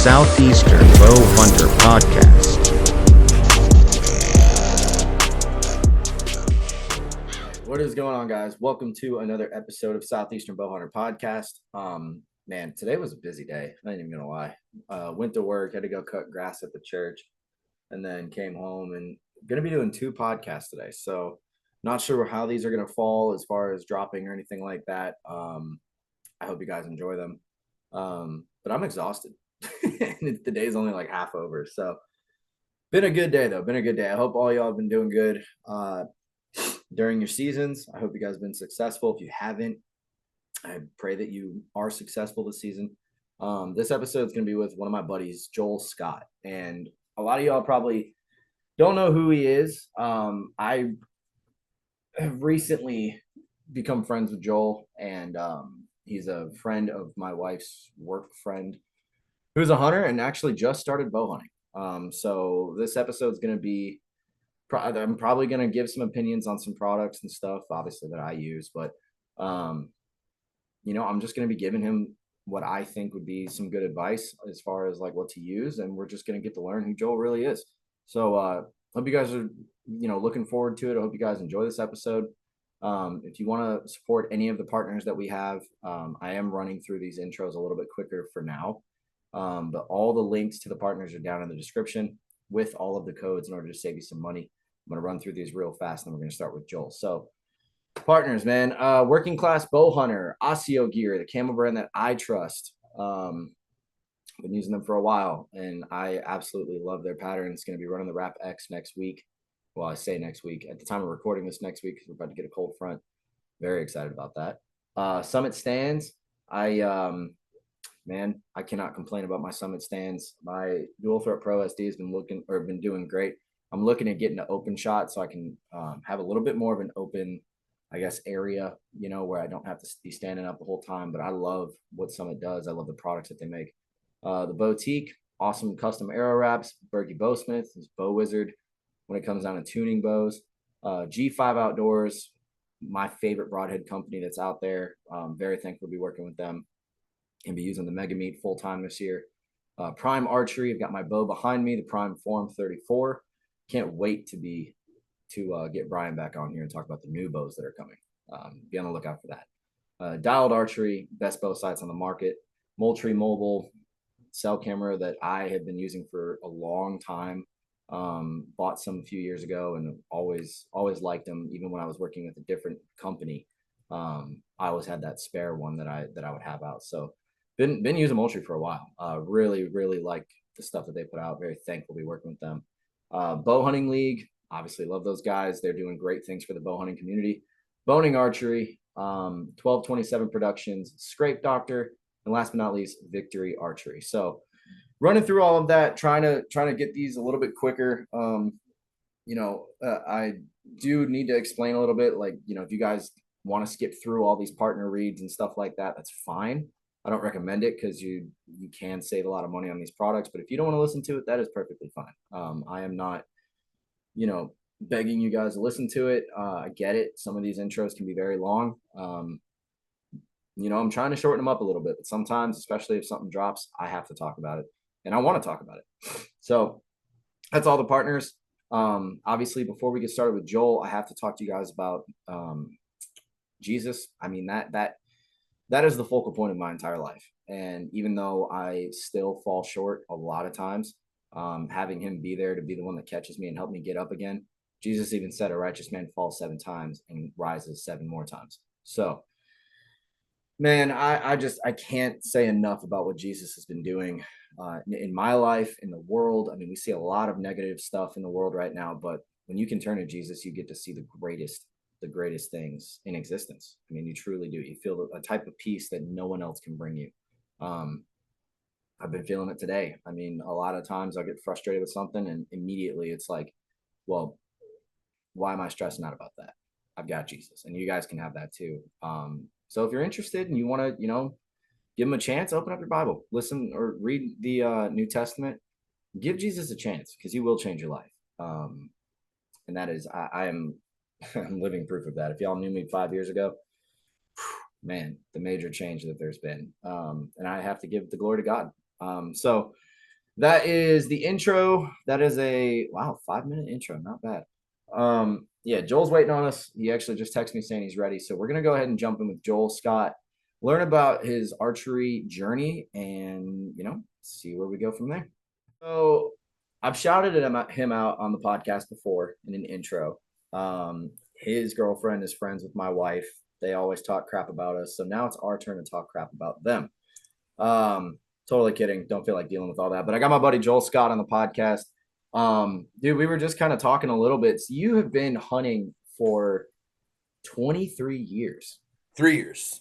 Southeastern Bow Hunter Podcast. What is going on, guys? Welcome to another episode of Southeastern Bow Hunter Podcast. Man, today was a busy day. I ain't even gonna lie. Went to work, had to go cut grass at the church, and then came home and gonna be doing 2 podcasts today. So not sure how these are gonna fall as far as dropping or anything like that. I hope you guys enjoy them. But I'm exhausted. And the day's only like half over. So been a good day though. Been a good day. I hope all y'all have been doing good during your seasons. I hope you guys have been successful. If you haven't, I pray that you are successful this season. This episode is going to be with one of my buddies, Joel Scott. And a lot of y'all probably don't know who he is. I have recently become friends with Joel, and he's a friend of my wife's work friend who's a hunter and actually just started bow hunting. So this episode is going to be, I'm probably going to give some opinions on some products and stuff, obviously, that I use, but I'm just going to be giving him what I think would be some good advice as far as like what to use, and we're just going to get to learn who Joel really is. So hope you guys are looking forward to it. I hope you guys enjoy this episode. If you want to support any of the partners that we have, I am running through these intros a little bit quicker for now, but all the links to the partners are down in the description with all of the codes in order to save you some money. I'm going to run through these real fast, and then we're going to start with Joel. So partners, man, Working Class Bow Hunter, Osseo Gear, the camo brand that I trust. Been using them for a while, and I absolutely love their pattern. It's going to be running the Wrap X next week. Well, I say next week. At the time of recording this next week, because we're about to get a cold front. Very excited about that. Summit stands. Man, I cannot complain about my Summit stands. My Dual Threat Pro SD has been doing great. I'm looking at getting an open shot so I can have a little bit more of an open, I guess, area, where I don't have to be standing up the whole time. But I love what Summit does. I love the products that they make. The Boutique, awesome custom arrow wraps. Berkey Bowsmith is Bow Wizard when it comes down to tuning bows. G5 Outdoors, my favorite broadhead company that's out there. Very thankful to be working with them and be using the Mega Meat full time this year. Prime Archery, I've got my bow behind me, the Prime Form 34. Can't wait to get Brian back on here and talk about the new bows that are coming. Be on the lookout for that. Dialed Archery, best bow sights on the market. Moultrie Mobile cell camera that I have been using for a long time. Bought some a few years ago and always liked them. Even when I was working with a different company, I always had that spare one that I would have out. So been using Moultrie for a while. Really like the stuff that they put out. Very thankful to be working with them. Bow Hunting League, obviously love those guys. They're doing great things for the bow hunting community. Boning Archery, 1227 Productions, Scrape Doctor, and last but not least, Victory Archery. So running through all of that, trying to get these a little bit quicker. I do need to explain a little bit, like, if you guys want to skip through all these partner reads and stuff like that, that's fine. I don't recommend it because you can save a lot of money on these products, but if you don't want to listen to it, that is perfectly fine. I am not, begging you guys to listen to it. I get it. Some of these intros can be very long. I'm trying to shorten them up a little bit, but sometimes, especially if something drops, I have to talk about it, and I want to talk about it. So that's all the partners. Obviously, before we get started with Joel, I have to talk to you guys about Jesus. I mean, that is the focal point of my entire life. And even though I still fall short a lot of times, having him be there to be the one that catches me and help me get up again. Jesus even said a righteous man falls 7 times and rises 7 more times. So, man, I can't say enough about what Jesus has been doing in my life, in the world. I mean, we see a lot of negative stuff in the world right now, but when you can turn to Jesus, you get to see the greatest things in existence. I mean, you truly do. You feel a type of peace that no one else can bring you. I've been feeling it today. I mean, a lot of times I get frustrated with something and immediately it's like, well, why am I stressing out about that? I've got Jesus, and you guys can have that too. So if you're interested and you want to, give him a chance, open up your Bible, listen or read the New Testament, give Jesus a chance because he will change your life. And that is, I'm living proof of that. If y'all knew me 5 years ago, man, the major change that there's been. And I have to give the glory to God. So that is the intro. That is a 5-minute intro. Not bad. Yeah, Joel's waiting on us. He actually just texted me saying he's ready. So we're gonna go ahead and jump in with Joel Scott, learn about his archery journey, and see where we go from there. So I've shouted him out on the podcast before in an intro. His girlfriend is friends with my wife. They always talk crap about us. So now it's our turn to talk crap about them. Totally kidding. Don't feel like dealing with all that. But I got my buddy Joel Scott on the podcast. Dude, we were just kind of talking a little bit. So you have been hunting for 23 years. 3 years.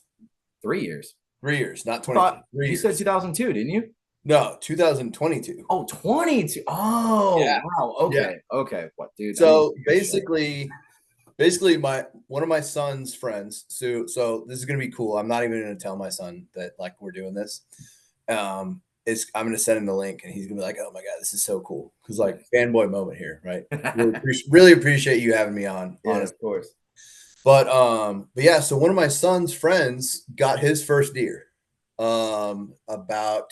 3 years. 3 years, not 23. You said 2002, didn't you? No, 2022. Oh, 22. Oh, yeah. Wow. Okay. Yeah. Okay. What, dude? So basically one of my son's friends. So this is gonna be cool. I'm not even gonna tell my son that like we're doing this. I'm gonna send him the link and he's gonna be like, oh my god, this is so cool. Because like fanboy moment here, right? really appreciate you having me on. Yeah, honestly. Of course. But yeah, so one of my son's friends got his first deer about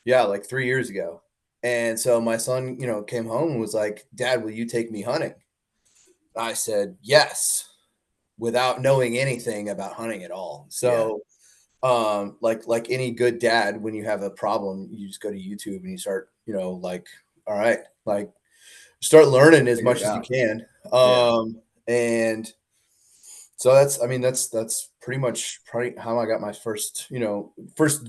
like 3 years ago. And so my son, came home and was like, Dad, will you take me hunting? I said, yes, without knowing anything about hunting at all. So like any good dad, when you have a problem, you just go to YouTube and you start, like, all right, like start learning as much as you can. And so that's pretty much how I got my first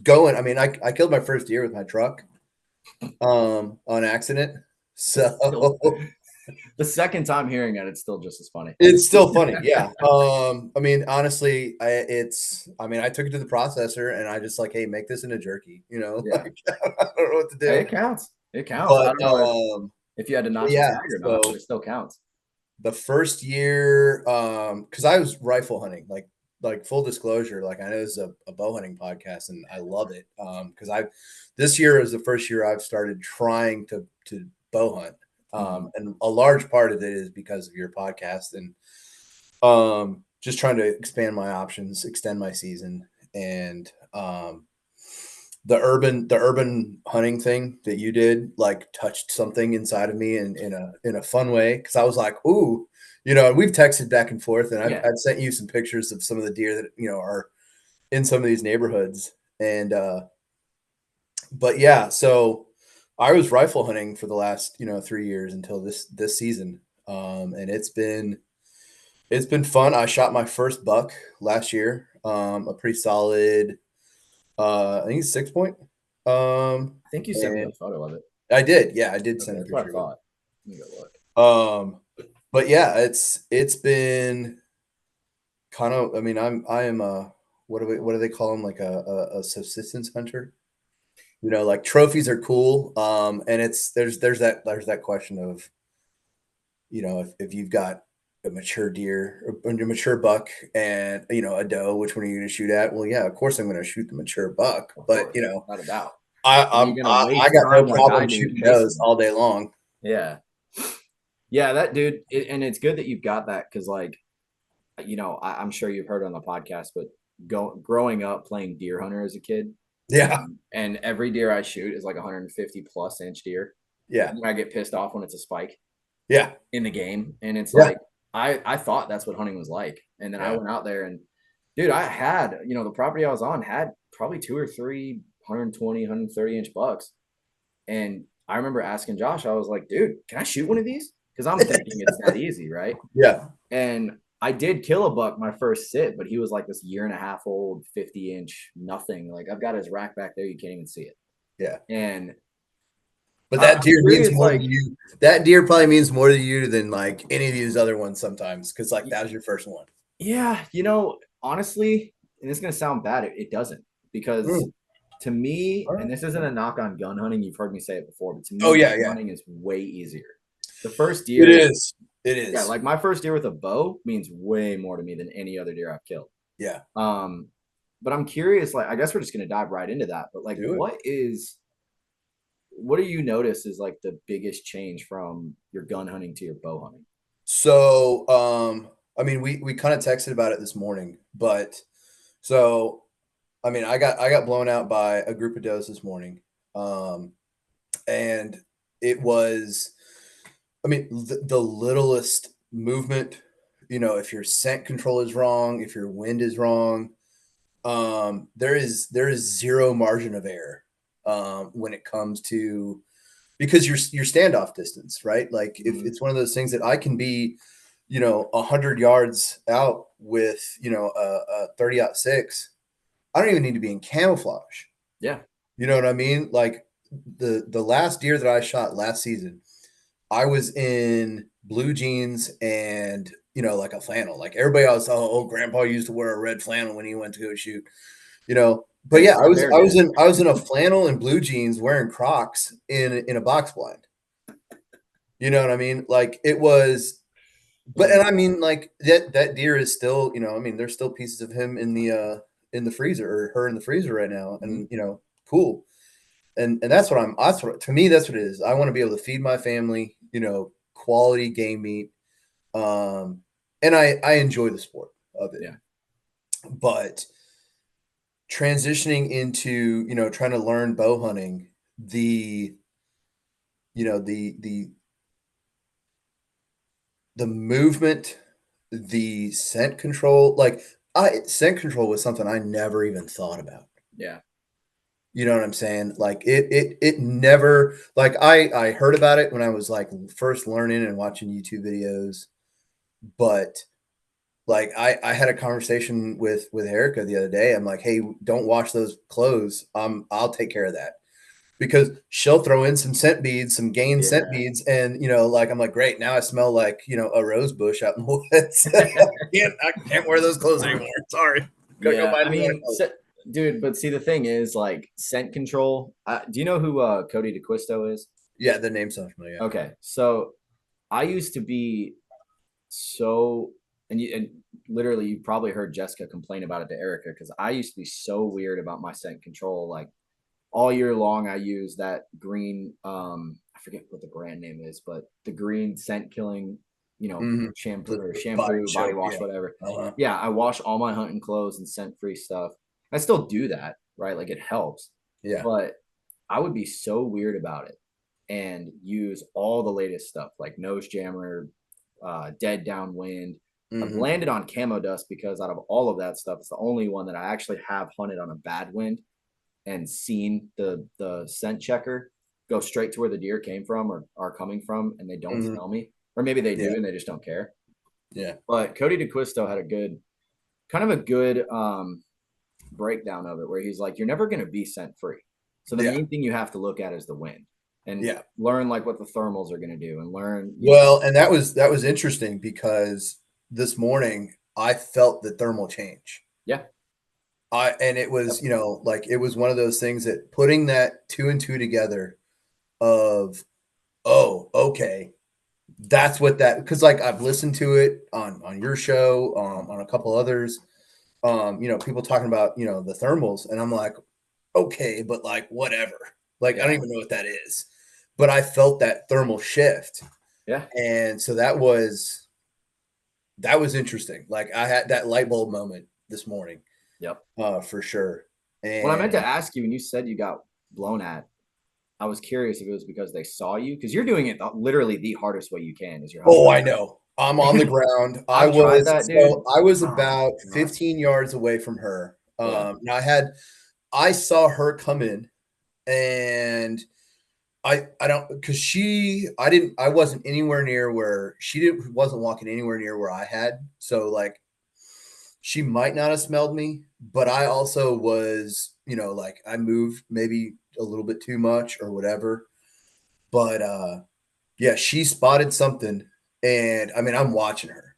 going. I mean, I killed my first deer with my truck on accident. So the second time hearing it, it's still just as funny. It's still funny. Yeah. I mean, honestly, I took it to the processor and I just like, hey, make this into jerky, like, I don't know what to do. Hey, it counts. It counts. But, I don't know if you had to notch the tag or not, but it still counts. The first year, because I was rifle hunting, like full disclosure, like I know this is a bow hunting podcast and I love it. Because this year is the first year I've started trying to bow hunt. And a large part of it is because of your podcast and just trying to expand my options, extend my season. And the urban hunting thing that you did like touched something inside of me in a fun way. Cause I was like, ooh, we've texted back and forth and I've sent you some pictures of some of the deer that, are in some of these neighborhoods. And, but yeah, so I was rifle hunting for the last, 3 years until this season. And it's been fun. I shot my first buck last year. A pretty solid, I think it's 6 point. I think you sent me a photo of it. I did. Yeah, I did send a picture. Let me go look. But yeah, it's been kind of, I mean, I am a, what do they call them? Like a subsistence hunter. Like trophies are cool. And there's that question of, if you've got a mature deer or a mature buck and, a doe, which one are you going to shoot at? Well, yeah, of course I'm going to shoot the mature buck, but not a doubt. I got no problem shooting does all day long. Yeah. Yeah, that dude. And it's good that you've got that. Cause like, I'm sure you've heard on the podcast, but growing up playing deer hunter as a kid. Yeah. And every deer I shoot is like 150 plus inch deer. Yeah. And I get pissed off when it's a spike. Yeah. In the game. And it's like, I thought that's what hunting was like. And then I went out there and dude, I had, the property I was on had probably 2 or 3 120, 130 inch bucks. And I remember asking Josh, I was like, dude, can I shoot one of these? Because I'm thinking it's that easy, right? Yeah. And I did kill a buck my first sit, but he was like this 1.5 year old, 50 inch, nothing. Like I've got his rack back there. You can't even see it. Yeah. But that deer means more to you. That deer probably means more to you than like any of these other ones sometimes. Cause like that was your first one. Yeah. Honestly, and it's going to sound bad. It doesn't because to me, and this isn't a knock on gun hunting. You've heard me say it before, but to me, hunting is way easier. The first deer. It is. Yeah, like my first deer with a bow means way more to me than any other deer I've killed. Yeah. But I'm curious, like I guess we're just gonna dive right into that. But like what do you notice is like the biggest change from your gun hunting to your bow hunting? So I mean we kind of texted about it this morning, but so I mean I got blown out by a group of does this morning. And it was, I mean, the littlest movement, if your scent control is wrong, if your wind is wrong, there is zero margin of error when it comes to, because your standoff distance, right? Like if Mhm. it's one of those things that I can be, 100 yards out with, a 30-06, I don't even need to be in camouflage. Yeah. You know what I mean? Like the last deer that I shot last season, I was in blue jeans and like a flannel. Like everybody else, oh, grandpa used to wear a red flannel when he went to go shoot. But Hey, yeah, I my was bear I was did. in a flannel and blue jeans wearing Crocs in a box blind. You know what I mean? Like it was, but and Mhm. I mean like that deer is still, I mean there's still pieces of him in the freezer, or her in the freezer right now, Mhm. and cool. And that's what to me that's what it is. I want to be able to feed my family, quality game meat. And I enjoy the sport of it. Yeah. But transitioning into, trying to learn bow hunting, the the movement, the scent control, like I scent control was something I never even thought about. Yeah. You know what I'm saying? Like it never, like I heard about it when I was like first learning and watching YouTube videos, but like I had a conversation with Erica the other day. I'm like, hey, don't wash those clothes. I'll take care of that, because she'll throw in some scent beads, some gain scent Yeah. beads, and like I'm like, great, now I smell like a rose bush out in the woods. I can't wear those clothes anymore. Sorry, gotta go Yeah. buy I new mean, clothes. dude, but see, the thing is, like, scent control. Do you know who Cody DeQuisto is? Yeah, the name sounds familiar. Okay. So I used to be so, and literally, you probably heard Jessica complain about it to Erica, because I used to be so weird about my scent control. Like, all year long, I use that green, I forget what the brand name is, but the green scent killing, Mhm. shampoo The or body shampoo, body soap, wash, yeah. whatever. Uh-huh. Yeah, I wash all my hunting clothes and scent free stuff. I still do that, right? Like, it helps, Yeah. but I would be so weird about it and use all the latest stuff like nose jammer, dead downwind. I've Mhm. landed on camo dust because out of all of that stuff, it's the only one that I actually have hunted on a bad wind and seen the scent checker go straight to where the deer came from or are coming from, and they don't Mhm. smell me, or maybe they Yeah. do and they just don't care. Yeah. But Cody DeQuisto had a good breakdown of it, where he's like, you're never going to be scent free. So the Yeah. main thing you have to look at is the wind and Yeah. learn like what the thermals are going to do and learn, Well, and that was interesting because this morning I felt the thermal change. yeah, And it yep, was, like it was one of those things that putting that two and two together of, oh, okay, that's what that, because like I've listened to it on your show, on a couple others, people talking about, the thermals, and I'm like, okay, but like whatever. Like I don't yeah, even know what that is. But I felt that thermal shift. yeah, And so that was interesting. Like I had that light bulb moment this morning, yep. for sure. What I meant to And ask you when you said you got blown at, I was curious if it was because they saw you, because you're doing it literally the hardest way you can is you're hunting. oh, I know. I'm on the ground. I I've tried was that, dude. so I was Oh about my god. 15 yards away from her. Yeah. Now I saw her come in, and I don't, because I wasn't anywhere near where she wasn't walking anywhere near where I had. So like she might not have smelled me, but I also was, like I moved maybe a little bit too much or whatever. But yeah, she spotted something, and I mean I'm watching her.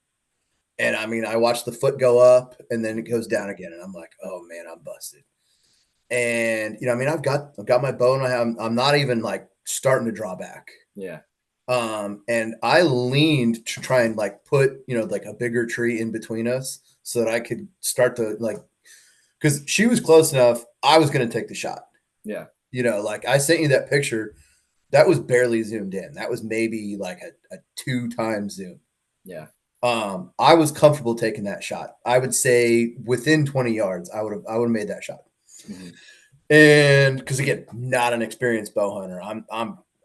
And I mean I watched the foot go up and then it goes down again, and I'm like, "Oh man, I'm busted." And I mean I've got my bow, and I'm not even like starting to draw back. Yeah. And I leaned to try and like put, like a bigger tree in between us so that I could start to like, because she was close enough, I was going to take the shot. Yeah. Like I sent you that picture. That was barely zoomed in. That was maybe like a 2 times zoom. Yeah. I was comfortable taking that shot. I would say within 20 yards, I would have made that shot. Mhm. And because again, not an experienced bow hunter.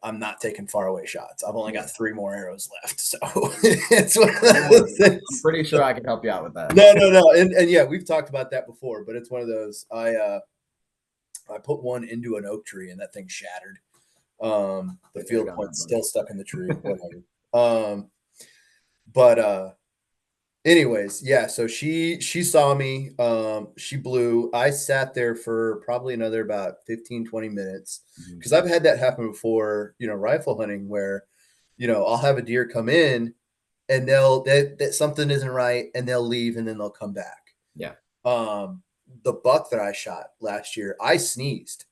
I'm not taking far away shots. I've only got 3 more arrows left. So it's one of those things. I'm pretty sure I can help you out with that. No. And yeah, we've talked about that before, but it's one of those. I put one into an oak tree and that thing shattered. The field point's still stuck in the tree. Whatever. But anyways, yeah, so she saw me. She blew. I sat there for probably another about 15-20 minutes because I've had that happen before, rifle hunting where, I'll have a deer come in and that something isn't right and they'll leave and then they'll come back. Yeah. The buck that I shot last year, I sneezed.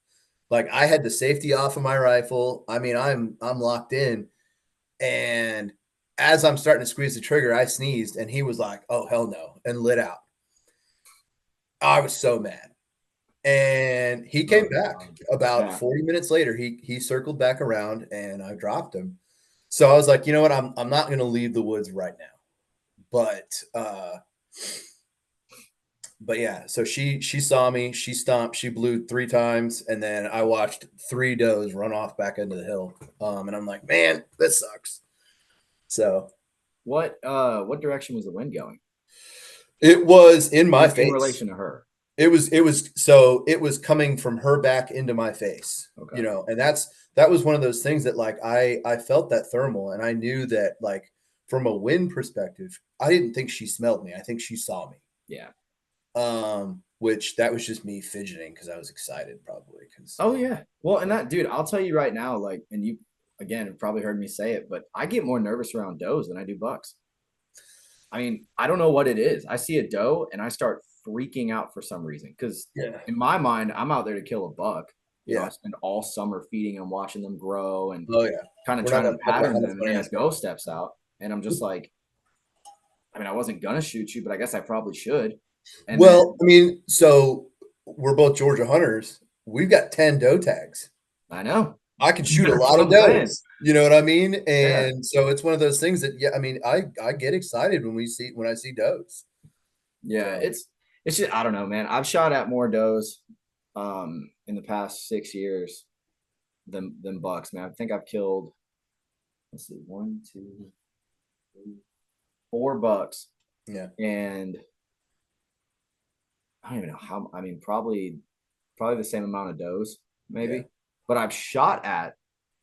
Like I had the safety off of my rifle. I mean, I'm locked in, and as I'm starting to squeeze the trigger, I sneezed, and he was like, "Oh hell no," and lit out. I was so mad, and he came back about 40 minutes later. He circled back around, and I dropped him. So I was like, you know what? I'm not going to leave the woods right now, but yeah, so she saw me, she stomped, she blew 3 times, and then I watched 3 does run off back into the hill. And I'm like, man, this sucks. So what direction was the wind going? it was in my face. In relation to her. It was coming from her back into my face. Okay. And that was one of those things that like I felt that thermal, and I knew that like from a wind perspective, I didn't think she smelled me. I think she saw me. Yeah. Which that was just me fidgeting because I was excited probably. Oh yeah. Well, and that dude, I'll tell you right now, like, and you again have probably heard me say it, but I get more nervous around does than I do bucks. I mean, I don't know what it is. I see a doe and I start freaking out for some reason because in my mind, I'm out there to kill a buck. You know, I spend all summer feeding them, watching them grow, and kind of trying to pattern them. And a doe steps out, and I'm just like, I mean, I wasn't gonna shoot you, but I guess I probably should. And I mean, so we're both Georgia hunters. We've got 10 doe tags. I know. I can shoot a lot of does. You know what I mean? And so it's one of those things that, yeah, I mean, I get excited when I see does. Yeah, so. It's just, I don't know, man. I've shot at more does in the past 6 years than bucks, man. I think I've killed, let's see, 1, 2, 3, 4 bucks. Yeah. And I don't even know how, I mean, probably the same amount of does, maybe. Yeah. But I've shot at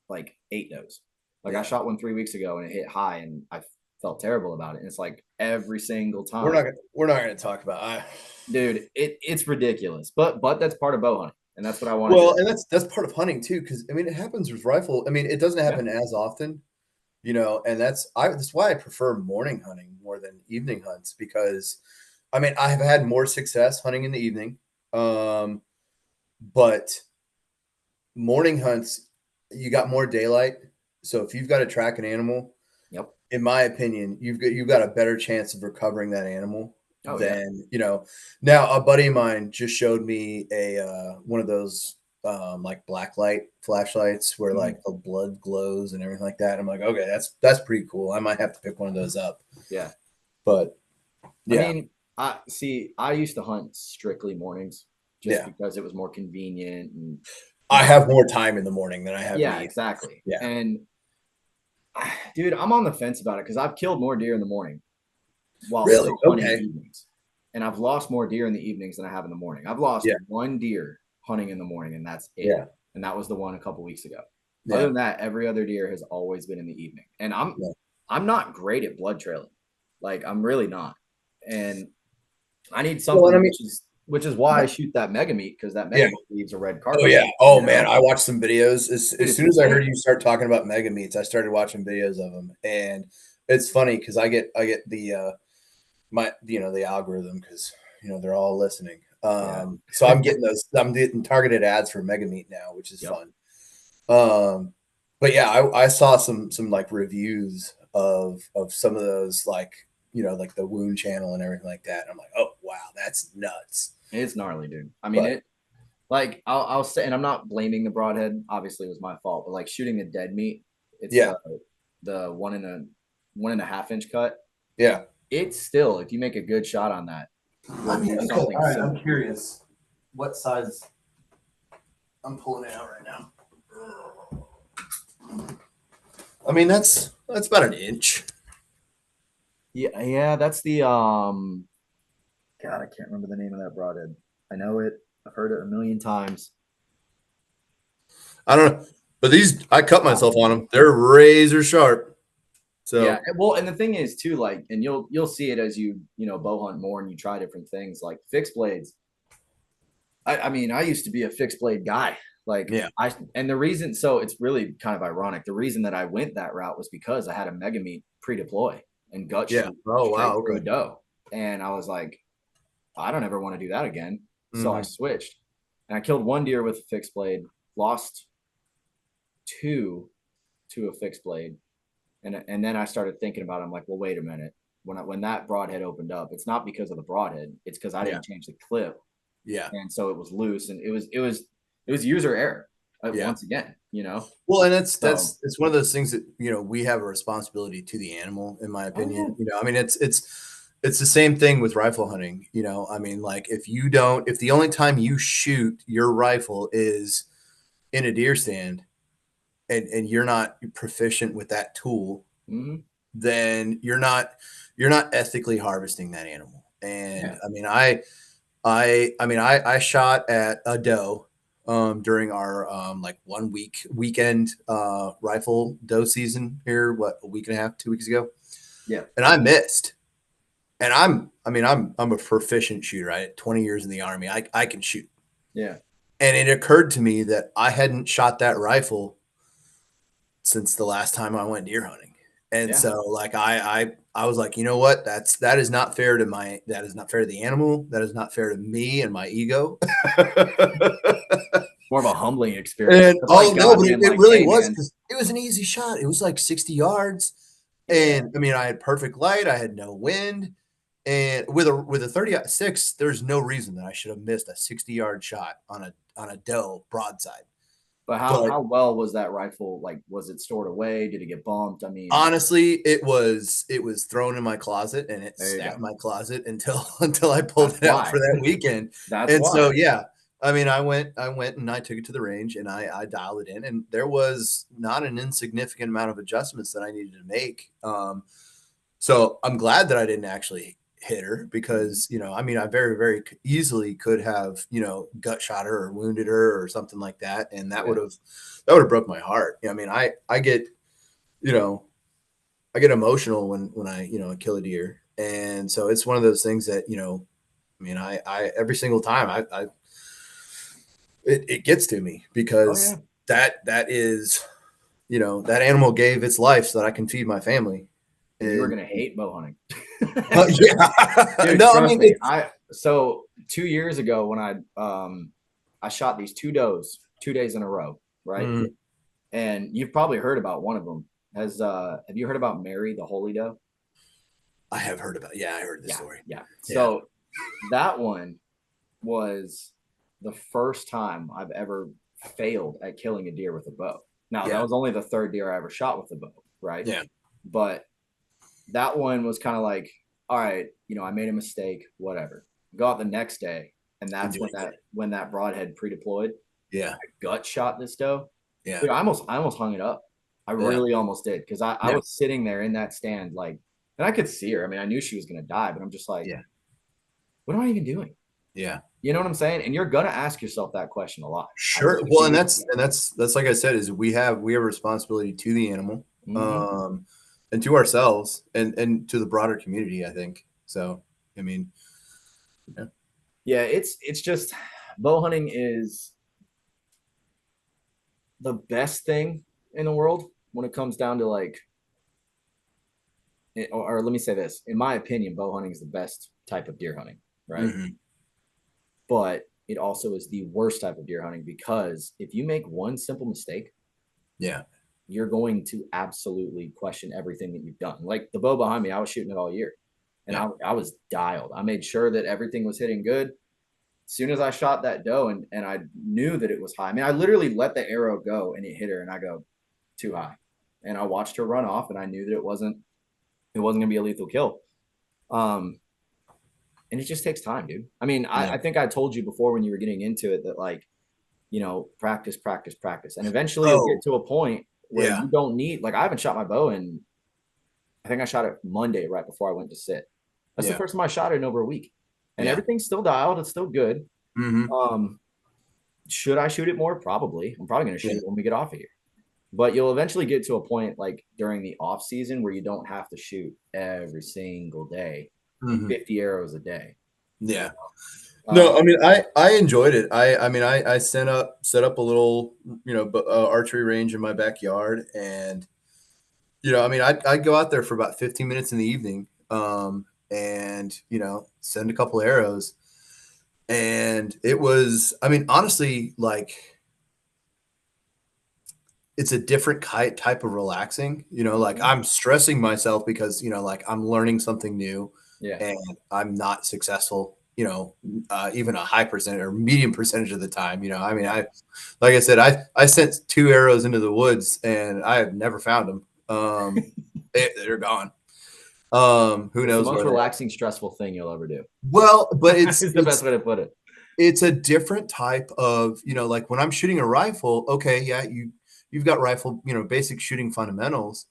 like 8 does. Like I shot one 3 weeks ago and it hit high and I felt terrible about it. And it's like every single time. We're not gonna talk about dude, it's ridiculous. But that's part of bow hunting. And that's what I want to do. And that's part of hunting too, because I mean it happens with rifle. I mean, it doesn't happen as often, and that's why I prefer morning hunting more than evening hunts, because I mean I have had more success hunting in the evening. But morning hunts, you got more daylight. So if you've got to track an animal, in my opinion, you've got a better chance of recovering that animal than, Now a buddy of mine just showed me one of those like black light flashlights where like the blood glows and everything like that. I'm like, okay, that's pretty cool. I might have to pick one of those up. Yeah. But yeah. I mean, I used to hunt strictly mornings just because it was more convenient, and I have more time in the morning than I have. Yeah, exactly. Yeah. And dude, I'm on the fence about it because I've killed more deer in the morning while hunting evenings. And I've lost more deer in the evenings than I have in the morning. I've lost 1 deer hunting in the morning, and that's it. Yeah. And that was the one a couple weeks ago. Yeah. Other than that, every other deer has always been in the evening. And I'm not great at blood trailing. Like I'm really not. And I need something which is why I shoot that mega meat, because that mega meat leaves a red carpet. Oh yeah. Oh man, I watched some videos as soon as I heard you start talking about mega meats. I started watching videos of them, and it's funny because I get the the algorithm, because they're all listening. So I'm getting targeted ads for mega meat now, which is fun. But yeah, I saw some like reviews of some of those, like like the wound channel and everything like that. And I'm like, oh wow, that's nuts. It's gnarly, dude. I mean, I'll say, and I'm not blaming the broadhead. Obviously, it was my fault. But like shooting the dead meat, it's the 1.5 inch cut. Yeah, it's still, if you make a good shot on that. All right, I'm curious. What size? I'm pulling it out right now. I mean, that's about an inch. Yeah, that's the God, I can't remember the name of that broadhead. I know it. I've heard it a million times. I don't know, but these I cut myself on them. They're razor sharp. So Yeah, well, and the thing is too, like, and you'll see it as you bow hunt more and you try different things, like fixed blades. I mean, I used to be a fixed blade guy. Like yeah, and the reason, so it's really kind of ironic. The reason that I went that route was because I had a mega meat pre-deploy and gut yeah. shoot Oh straight wow, through a okay. doe. And I was like, I don't ever want to do that again. So I switched and I killed one deer with a fixed blade, lost two to a fixed blade. And then I started thinking about it. I'm like, well, wait a minute. When that broadhead opened up, it's not because of the broadhead. It's because I Yeah, didn't change the clip. yeah, And so it was loose and it was user error yeah. once again, Well, and it's So it's one of those things that we have a responsibility to the animal, in my oh yeah. opinion. I mean, it's the same thing with rifle hunting. I mean, like if the only time you shoot your rifle is in a deer stand, and you're not proficient with that tool, Mm-hmm. then you're not ethically harvesting that animal. And Yeah. I mean, I shot at a doe during our like 1 week weekend rifle doe season here, a week and a half, 2 weeks ago, Yeah. and I missed. And I'm a proficient shooter. I had 20 years in the Army. I can shoot. Yeah. And it occurred to me that I hadn't shot that rifle since the last time I went deer hunting. And Yeah. so like I was like, you know what? That is not fair to the animal. That is not fair to me and my ego. More of a humbling experience. And It's oh like no, God but being it like, really hey was, man. because it was an easy shot. It was like 60 yards. Yeah. And I mean, I had perfect light, I had no wind. And with a 30-6, there's no reason that I should have missed a 60-yard shot on a doe broadside. But But how well was that rifle? Like, was it stored away? Did it get bumped? I mean, honestly, it was thrown in my closet, and it there you sat go. in my closet until I pulled That's it out why. for that weekend. That's And so why. yeah, I mean, I went and I took it to the range, and I dialed it in, and there was not an insignificant amount of adjustments that I needed to make. So I'm glad that I didn't actually hit her, because I mean, I very very easily could have gut shot her or wounded her or something like that, and that Yeah. would have broke my heart. I mean, I get you know I get emotional when I kill a deer. And so it's one of those things that, I mean, I every single time it gets to me, Oh because yeah. that is, that animal gave its life so that I can feed my family. And you were And gonna hate bow hunting. yeah, Dude, no, I trust mean, me. So 2 years ago when I shot these two does 2 days in a row, right? mm, And you've probably heard about one of them. Have you heard about Mary the Holy Doe? I have heard about, yeah, I heard the Yeah, story. yeah. Yeah. So that one was the first time I've ever failed at killing a deer with a bow. Now that Yeah. was only the third deer I ever shot with a bow, right? Yeah. But that one was kind of like, all right, I made a mistake, whatever. Go out the next day, and And that's do it again. when that broadhead pre-deployed. Yeah. I gut shot this doe. Yeah. Dude, I almost hung it up. I Yeah. really almost did, because I Yeah. was sitting there in that stand, like, and I could see her. I mean, I knew she was gonna die, but I'm just like, Yeah. what am I even doing? Yeah. You know what I'm saying? And you're gonna ask yourself that question a lot. Sure. Well, and that's like I said, is we have a responsibility to the animal, Mhm. and to ourselves, and to the broader community, I think. So, I mean, yeah. Yeah, it's just bow hunting is the best thing in the world when it comes down to like, or let me say this, in my opinion, bow hunting is the best type of deer hunting, right? Mhm. But it also is the worst type of deer hunting, because if you make one simple mistake, Yeah. you're going to absolutely question everything that you've done. Like the bow behind me, I was shooting it all year, and Yeah. I was dialed. I made sure that everything was hitting good. As soon as I shot that doe, and I knew that it was high. I mean, I literally let the arrow go and it hit her, and I go, too high. And I watched her run off, and I knew that it wasn't gonna be a lethal kill. And it just takes time, dude. I mean, Yeah. I think I told you before when you were getting into it that, like, practice, practice, practice. And eventually you'll Oh, get to a point where yeah. you don't need, like, I haven't shot my bow in, I think I shot it Monday right before I went to sit. That's the Yeah. first time I shot it in over a week. And Yeah. everything's still dialed. It's still good. Mm-hmm. Should I shoot it more? Probably. I'm probably going to shoot Yeah. it when we get off of here. But you'll eventually get to a point like during the off season where you don't have to shoot every single day, Mm-hmm. 50 arrows a day. Yeah. No, I mean, I enjoyed it. I mean, I set up a little, archery range in my backyard, and I mean, I'd go out there for about 15 minutes in the evening, and send a couple arrows, and it was, I mean, honestly, like, it's a different type of relaxing. Like, I'm stressing myself because like I'm learning something new, Yeah. and I'm not successful. Even a high percentage or medium percentage of the time. I mean, like I said, I sent 2 arrows into the woods and I have never found them. They're gone. Who It's the knows most where they are? relaxing, stressful thing you'll ever do. Well, but It's the best way to put it. it's a different type of, like when I'm shooting a rifle, okay, yeah, you've got rifle, basic shooting fundamentals.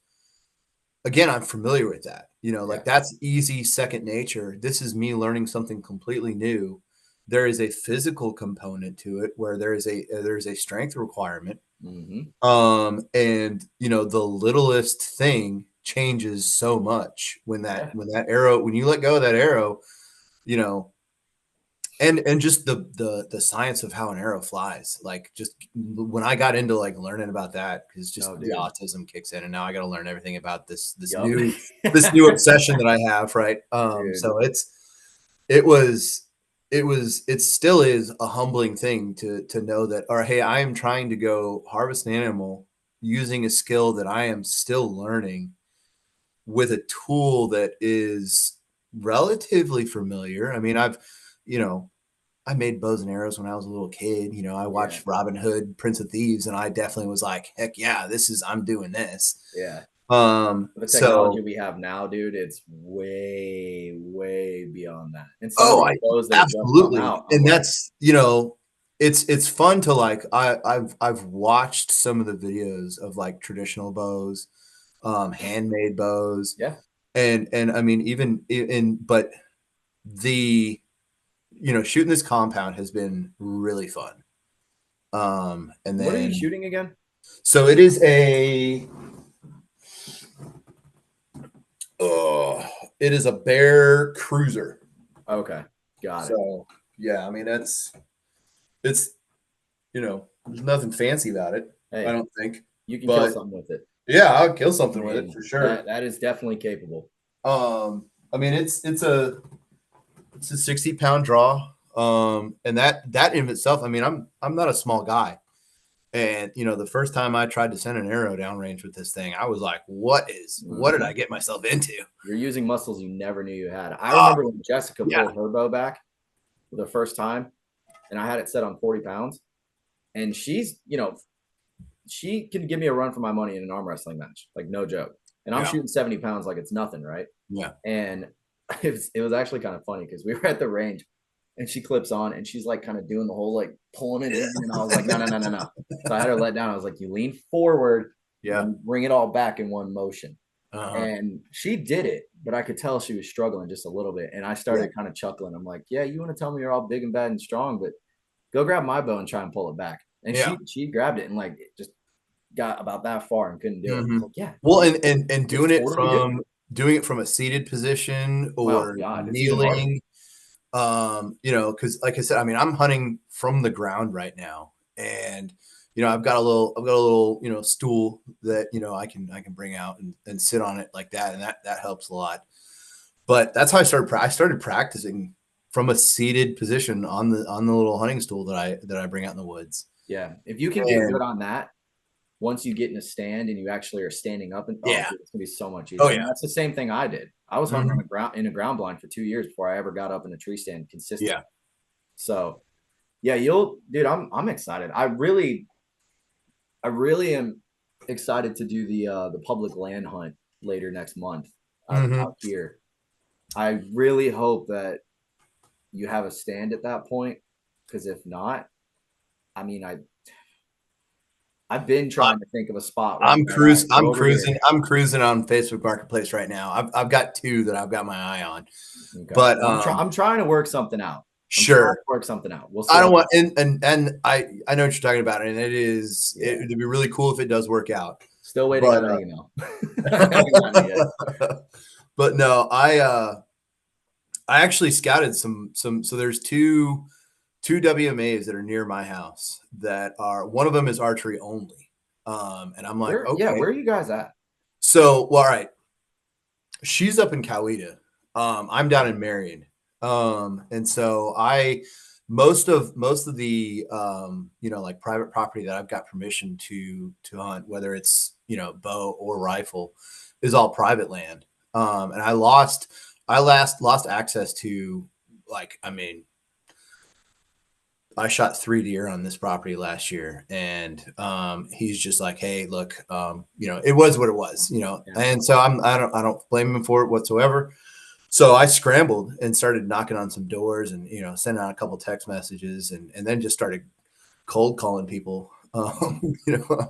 Again, I'm familiar with that. Like, that's easy second nature. This is me learning something completely new. There is a physical component to it where there's a strength requirement. And the littlest thing changes so much when that arrow, when you let go of that arrow, you know, and just the science of how an arrow flies. Like, just when I got into like learning about that, because just the autism kicks in, and now I got to learn everything about this new obsession that I have, right? So it still is a humbling thing to know that, or hey, I am trying to go harvest an animal using a skill that I am still learning with a tool that is relatively familiar. I mean, I made bows and arrows when I was a little kid. I watched Robin Hood, Prince of Thieves, and I definitely was like, heck yeah, I'm doing this. Yeah. The technology we have now, dude, it's way, way beyond that. And some of the bows that absolutely. Just come out, and that's, it's fun to like, I've watched some of the videos of like traditional bows, handmade bows. Yeah. And I mean, but the, shooting this compound has been really fun. And then, what are you shooting again? So it is a Bear Cruiser. Okay, got it. So yeah, I mean, it's there's nothing fancy about it. Hey, I don't think you can kill something with it. Yeah, I'll kill something with it for sure. That is definitely capable. I mean, it's a 60-pound draw. And that in itself, I mean, I'm not a small guy. And the first time I tried to send an arrow downrange with this thing, I was like, what did I get myself into? You're using muscles you never knew you had. I remember when Jessica pulled her bow back for the first time, and I had it set on 40 pounds. And she's, she can give me a run for my money in an arm wrestling match, like no joke. And I'm shooting 70 pounds like it's nothing, right? Yeah. And it was actually kind of funny because we were at the range and she clips on and she's like kind of doing the whole like pulling it in. And I was like, no. So I had her let down. I was like, you lean forward, and bring it all back in one motion. And she did it, but I could tell she was struggling just a little bit. And I started kind of chuckling. I'm like, yeah, you want to tell me you're all big and bad and strong, but go grab my bow and try and pull it back. And she grabbed it and like it just got about that far and couldn't do it. Like, yeah. Well, and doing it from a seated position or kneeling, because like I said, I mean, I'm hunting from the ground right now, and I've got a little stool that I can bring out and sit on it like that, and that helps a lot. But that's how I started practicing from a seated position on the little hunting stool that I bring out in the woods. Yeah, if you can get good on that, once you get in a stand and you actually are standing up, and dude, it's gonna be so much easier. And that's the same thing I did. I was hunting in a ground blind for 2 years before I ever got up in a tree stand consistently. Yeah. So yeah, dude, I'm excited. I really am excited to do the public land hunt later next month out here. I really hope that you have a stand at that point, because if not, I mean, I've been trying to think of a spot where I'm I'm like, all right, go I'm over here. cruising. I'm cruising on Facebook Marketplace right now. I've got two that I've got my eye on, Okay. but Well, I'm trying to work something out. I'm trying sure. to work something out. We'll see. I don't want and I know what you're talking about, and Yeah. it'd be really cool if it does work out. Still waiting But on an email. I haven't gotten it yet. but no, I actually scouted some. So there's two WMAs that are near my house that are, one of them is archery only. And I'm like, okay. Where are you guys at? So, well, all right. She's up in Coweta. I'm down in Marion. And so most of the like private property that I've got permission to hunt, whether it's, bow or rifle, is all private land. And I last lost access to, like, I mean, I shot 3 deer on this property last year, and he's just like, "Hey, look, it was what it was, Yeah. And so I don't blame him for it whatsoever. So I scrambled and started knocking on some doors, and sending out a couple text messages, and then just started cold calling people. I'm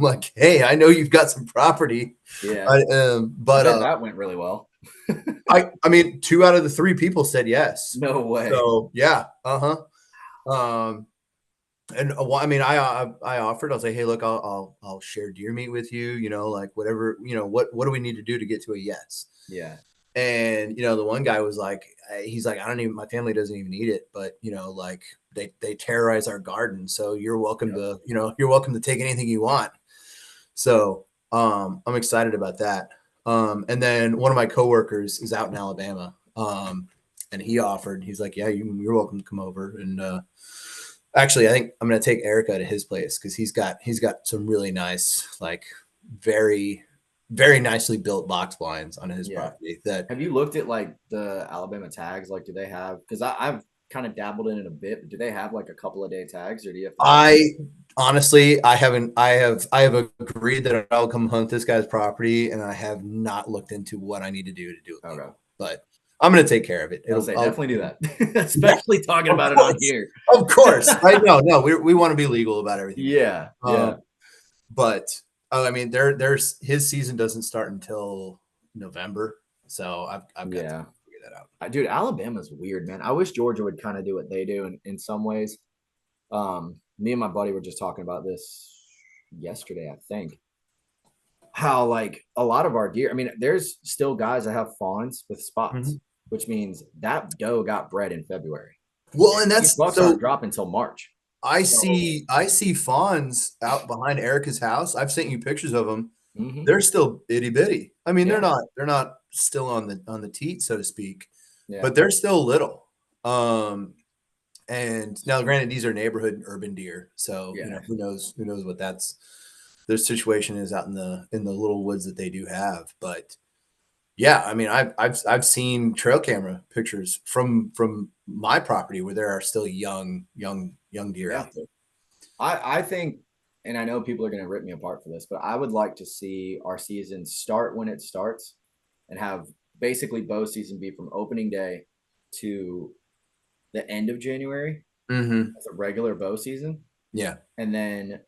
like, "Hey, I know you've got some property, Yeah. but that went really well. I mean, 2 out of the 3 people said yes. No way. So yeah, and I mean, I offered. I was like, "Hey, look, I'll share deer meat with you. Like whatever. What do we need to do to get to a yes?" Yeah. And the one guy was like, he's like, "I don't even. My family doesn't even eat it, but like they terrorize our garden. So you're welcome to you're welcome to take anything you want." So I'm excited about that. And then one of my coworkers is out in Alabama. And he offered. He's like, "Yeah, you're welcome to come over." And actually, I think I'm going to take Erica to his place because he's got some really nice, like very, very nicely built box blinds on his property. That Have you looked at like the Alabama tags? Like, do they have? Because I've kind of dabbled in it a bit. But do they have like a couple of day tags, or do you have to? I honestly, I haven't. I have agreed that I'll come hunt this guy's property, and I have not looked into what I need to do it. Okay. But I'm going to take care of it. I'll definitely do that, especially talking about it on here. Of course, I know. No, we want to be legal about everything. Yeah, yeah. But I mean, there's his season doesn't start until November, so I've got to figure that out. Dude, Alabama's weird, man. I wish Georgia would kind of do what they do in some ways. Me and my buddy were just talking about this yesterday, I think. How like a lot of our deer, I mean, there's still guys that have fawns with spots, which means that doe got bred in February. Well, and These bucks aren't dropping until March. I see fawns out behind Erica's house. I've sent you pictures of them. They're still itty bitty. I mean, they're not still on the teat, so to speak, but they're still little. And now, granted, these are neighborhood urban deer, so who knows what their situation is out in the little woods that they do have. But yeah, I mean, I've seen trail camera pictures from my property where there are still young deer out there. I think, and I know people are going to rip me apart for this, but I would like to see our season start when it starts and have basically bow season be from opening day to the end of January. That's a regular bow season. Yeah. And then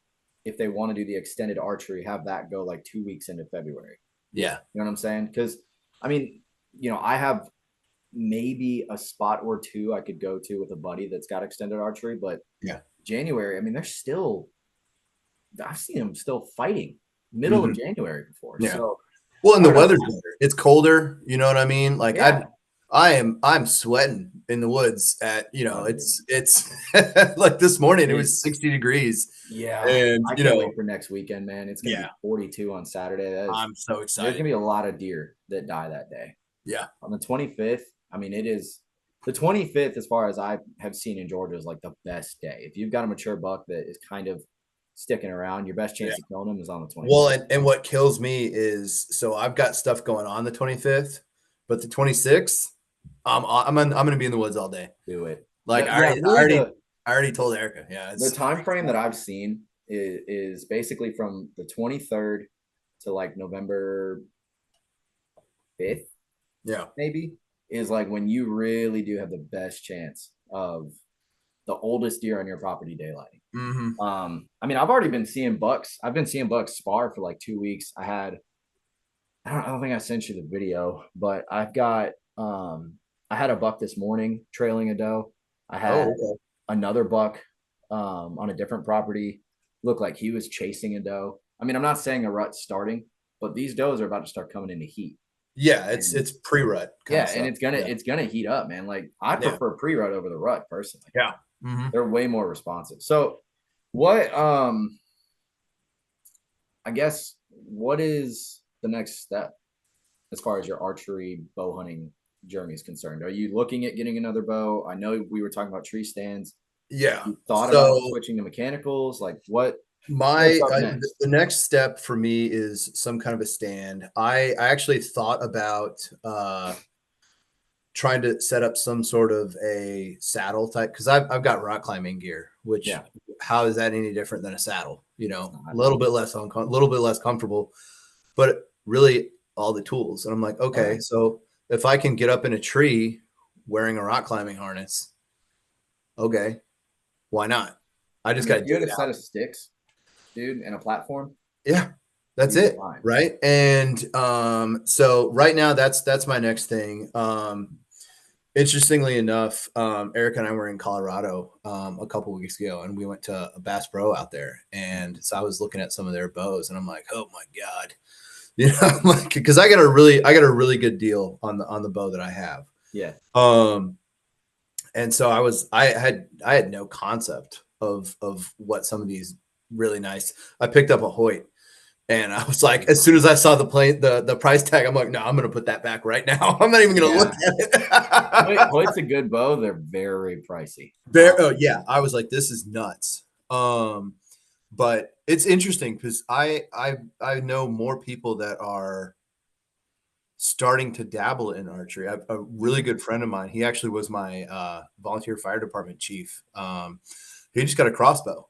if they want to do the extended archery, have that go like 2 weeks into February. Yeah. You know what I'm saying? Because, I mean, I have maybe a spot or two I could go to with a buddy that's got extended archery, but January, I mean, I've seen them still fighting middle of January before. Yeah. So, well, and the weather's better. It's colder. You know what I mean? Like I'm sweating in the woods at, it's like this morning, it was 60 degrees. Yeah. And I can't wait for next weekend, man. It's going to be 42 on Saturday. I'm so excited. There's going to be a lot of deer that die that day. Yeah. On the 25th, I mean, it is the 25th, as far as I have seen in Georgia, is like the best day. If you've got a mature buck that is kind of sticking around, your best chance of killing him is on the 25th. Well, and what kills me is, so I've got stuff going on the 25th, but the 26th, I'm going to be in the woods all day. Do it. Like I already told Erica. Yeah. The time frame that I've seen is basically from the 23rd to like November 5th. Yeah. Maybe is like when you really do have the best chance of the oldest deer on your property daylighting. Mm-hmm. I mean, I've already been seeing bucks. I've been seeing bucks spar for like 2 weeks. I don't think I sent you the video, but I had a buck this morning trailing a doe. I had Oh, okay. another buck on a different property. Looked like he was chasing a doe. I mean, I'm not saying a rut's starting, but these does are about to start coming into heat. Yeah, And it's pre-rut kind yeah, of and stuff. it's gonna heat up, man. Like I Yeah. prefer pre-rut over the rut personally. Yeah. Mm-hmm. They're way more responsive. So what I guess what is the next step as far as your archery bow hunting journey is concerned? Are you looking at getting another bow? I know we were talking about tree stands. Yeah. You thought about So switching to mechanicals? Like what's my up the next? next step for me is some kind of a stand. I actually thought about trying to set up some sort of a saddle type because I've got rock climbing gear, which Yeah. how is that any different than a saddle? You know, Not. a little bit less little bit less comfortable, but really all the tools. And I'm like, Oh, yeah. okay, so if I can get up in a tree wearing a rock climbing harness, okay, why not? I I just mean, got to if you dig had it a set out. of sticks, dude, and a platform, Yeah, that's you'd be it, fine. right? And so right now that's my next thing. Interestingly enough, Eric and I were in Colorado a couple weeks ago, and we went to a Bass Pro out there, and so I was looking at some of their bows, and I'm like, oh my god, you know, I'm like, because I got a really good deal on the bow that I have. Yeah. And so I had no concept of what some of these really nice. I picked up a Hoyt, and I was like, as soon as I saw the price tag, I'm like, no, I'm gonna put that back right now. I'm not even gonna look Yeah. at it. Hoyt's a good bow. They're very pricey. Oh yeah, I was like, this is nuts. But it's interesting because I know more people that are starting to dabble in archery. I've a really good friend of mine. He actually was my volunteer fire department chief. He just got a crossbow,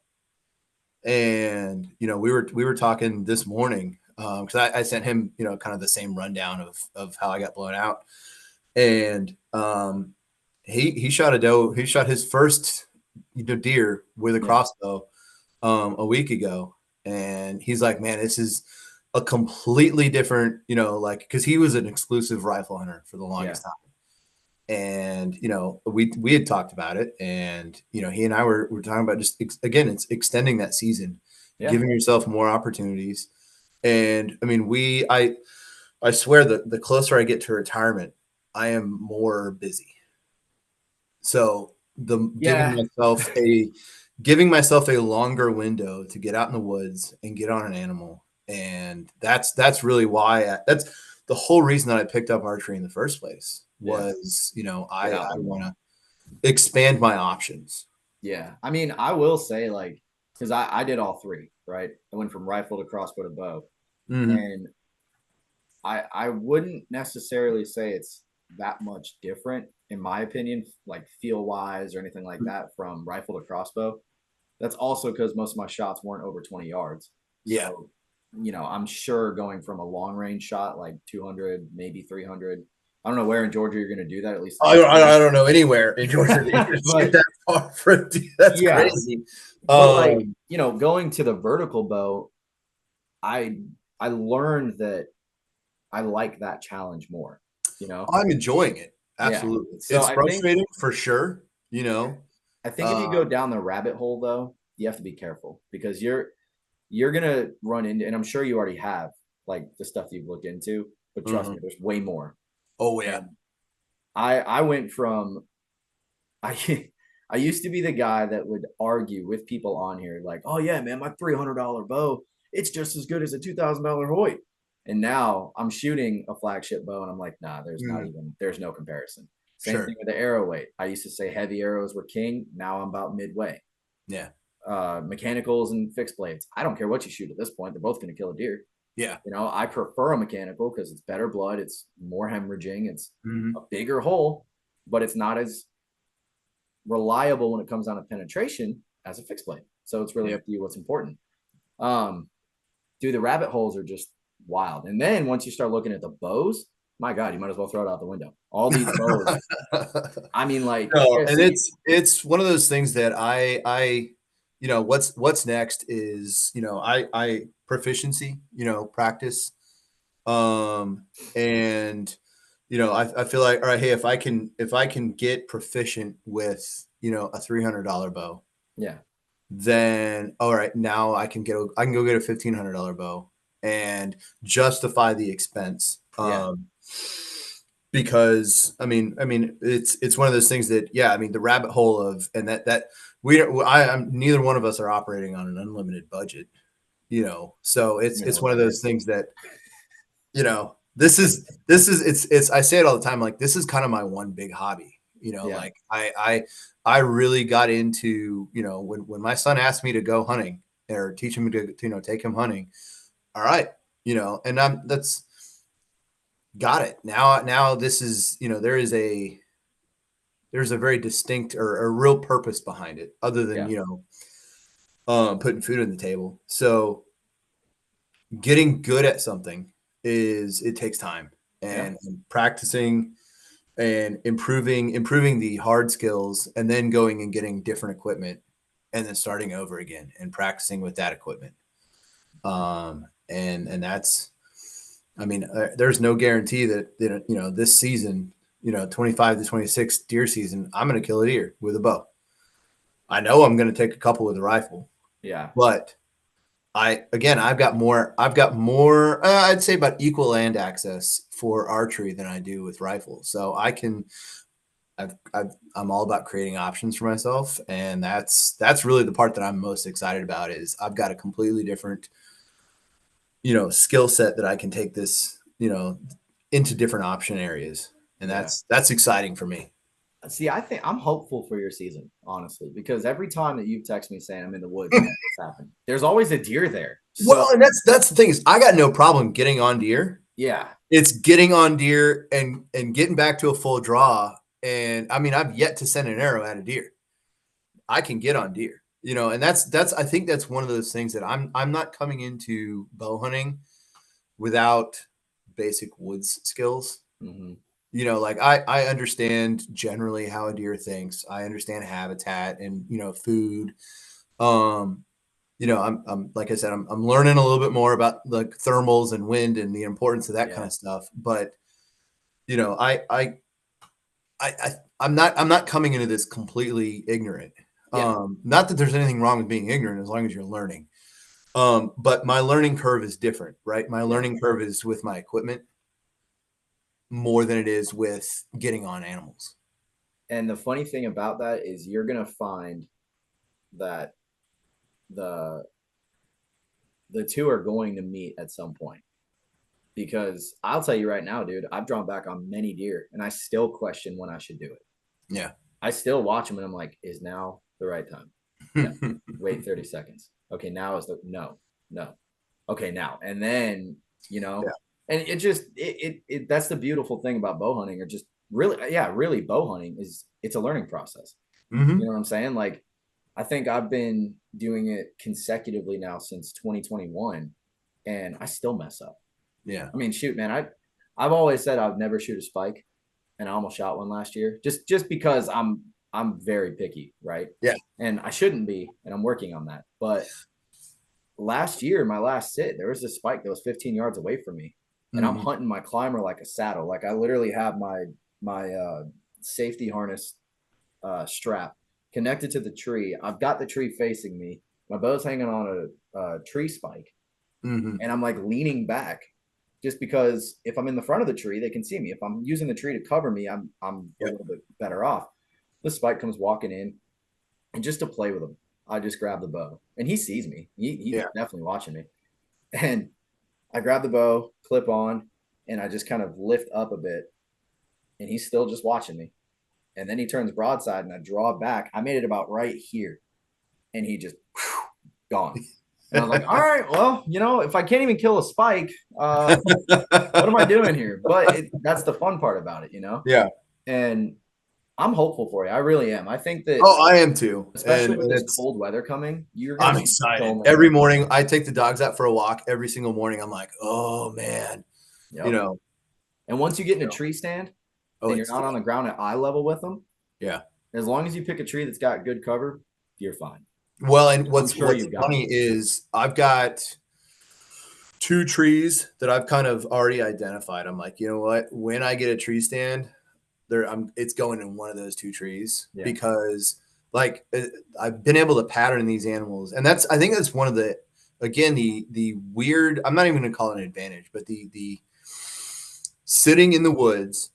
and you know we were talking this morning because I sent him kind of the same rundown of how I got blown out, and he shot a doe. He shot his first deer with a Yeah. crossbow a week ago, and he's like, man, this is a completely different, like because he was an exclusive rifle hunter for the Yeah. longest time. And we had talked about it, and he and I were talking about just again, it's extending that season, Yeah. giving yourself more opportunities. And I mean, I swear that the closer I get to retirement, I am more busy. So the Yeah. giving myself a longer window to get out in the woods and get on an animal, and that's really why that's the whole reason that I picked up archery in the first place Yeah. was Get I out there want more. to expand my options. Yeah. I mean, I will say, like, because I did all three, right? I went from rifle to crossbow to bow. Mm-hmm. And I wouldn't necessarily say it's that much different, in my opinion, like feel wise or anything like that from rifle to crossbow. That's also because most of my shots weren't over 20 yards. Yeah. So, I'm sure going from a long range shot like 200, maybe 300. I don't know where in Georgia you're going to do that, at least in I don't know anywhere in Georgia that you shoot but that far for a deer. That's yeah, crazy. but like, going to the vertical bow, I I learned that I like that challenge more, you know? I'm enjoying it. Yeah. Absolutely. So It's frustrating for sure, I think if you go Um, down the rabbit hole though, you have to be careful because you're gonna run into, and I'm sure you already have like the stuff you've looked into, but trust mhm. me, there's way more. Oh yeah. And I went from I I used to be the guy that would argue with people on here like, oh yeah, man, my $300 bow, it's just as good as a $2,000 Hoyt. And now I'm shooting a flagship bow, and I'm like, nah, Mhm. there's no comparison. Same Sure. thing with the arrow weight. I used to say heavy arrows were king. Now I'm about midway. Yeah. Mechanicals and fixed blades. I don't care what you shoot at this point. They're both going to kill a deer. Yeah. I prefer a mechanical because it's better blood. It's more hemorrhaging. It's a Mhm. bigger hole, but it's not as reliable when it comes down to penetration as a fixed blade. So it's really Yeah. up to you what's important. Um, Dude, the rabbit holes are just wild. And then once you start looking at the bows, my God, you might as well throw it out the window. All these bows. I mean, like, No, and seriously, it's one of those things that I what's next is I proficiency, practice, and I feel like, all right, hey, if I can get proficient with a $300 bow, yeah, then all right, now I can go get a $1,500 bow and justify the expense. yeah, Because I mean it's one of those things that, yeah, I mean the rabbit hole of, and that we don't I'm neither one of us are operating on an unlimited budget, so it's one of those things that, it's I say it all the time, like this is kind of my one big hobby, yeah, like I really got into, when my son asked me to go hunting or teach him to, take him hunting. All right, and that's got it. Now this is, there's a very distinct or a real purpose behind it, other than, yeah, putting food on the table. So getting good at something it takes time, yeah, and practicing and improving the hard skills, and then going and getting different equipment, and then starting over again and practicing with that equipment. And that's, I mean, there's no guarantee that, this season, 25 to 26 deer season, I'm going to kill a deer with a bow. I know I'm going to take a couple with a rifle, yeah, but I've got more, I'd say about equal land access for archery than I do with rifle. So I'm all about creating options for myself. And that's really the part that I'm most excited about, is I've got a completely different, skill set that I can take this, into different option areas. And yeah. that's exciting for me. See, I think I'm hopeful for your season, honestly, because every time that you've texted me saying I'm in the woods, man, what's happened? There's always a deer there. So Well, and that's the thing, is I got no problem getting on deer. yeah, It's getting on deer and getting back to a full draw. And I mean, I've yet to send an arrow at a deer. I can get on deer, and that's I think that's one of those things that I'm not coming into bow hunting without basic woods skills. hmm, Like I understand generally how a deer thinks. I understand habitat and, food. Um, I'm like I said, I'm learning a little bit more about like thermals and wind and the importance of that kind yeah, of stuff. But, you know, I'm not coming into this completely ignorant. yeah, Not that there's anything wrong with being ignorant as long as you're learning. But my learning curve is different, right? My yeah. learning curve is with my equipment more than it is with getting on animals. And the funny thing about that is you're gonna find that the the two are going to meet at some point. Because I'll tell you right now, dude, I've drawn back on many deer and I still question when I should do it. Yeah. I still watch them and I'm like, is now the right time? No. Wait 30 seconds. Okay, now is the no. Okay, now. And then, Yeah. and it just that's the beautiful thing about bow hunting, or just really, yeah, really bow hunting is it's a learning process. You know Mm-hmm. what I'm saying? Like, I think I've been doing it consecutively now since 2021 and I still mess up. Yeah. I mean, shoot, man, I've always said I would never shoot a spike, and I almost shot one last year, just because I'm very picky, right? Yeah. And I shouldn't be, and I'm working on that. But last year, my last sit, there was a spike that was 15 yards away from me, and I'm Mm-hmm. hunting my climber like a saddle. Like I literally have my safety harness strap connected to the tree. I've got the tree facing me. My bow's hanging on a tree spike, Mm-hmm. and I'm like leaning back just because if I'm in the front of the tree, they can see me. If I'm using the tree to cover me, I'm a Yep. little bit better off. The spike comes walking in, and just to play with him, I just grab the bow, and he sees me. He's Yeah. definitely watching me, and I grab the bow, clip on, and I just kind of lift up a bit, and he's still just watching me. And then he turns broadside, and I draw back. I made it about right here, and he just gone. And I was like, all right, well, if I can't even kill a spike, what am I doing here? But that's the fun part about it. Yeah. And I'm hopeful for you. I really am. I think that, Oh, I am too. especially with And this it's cold weather coming, you're going I'm to see so excited. many. Every morning I take the dogs out for a walk every single morning. I'm like, oh man, you Yep. know, And once you get in a tree stand and you're it's not on the ground at eye level with them, yeah. as long as you pick a tree that's got good cover, you're fine. Well, and I'm sure what's you've got funny is I've got 2 trees that I've kind of already identified. I'm like, you know what? When I get a tree stand, it's going in one of those 2 trees Yeah. because like I've been able to pattern these animals, and I think that's one of the again the weird. I'm not even going to call it an advantage, but the sitting in the woods,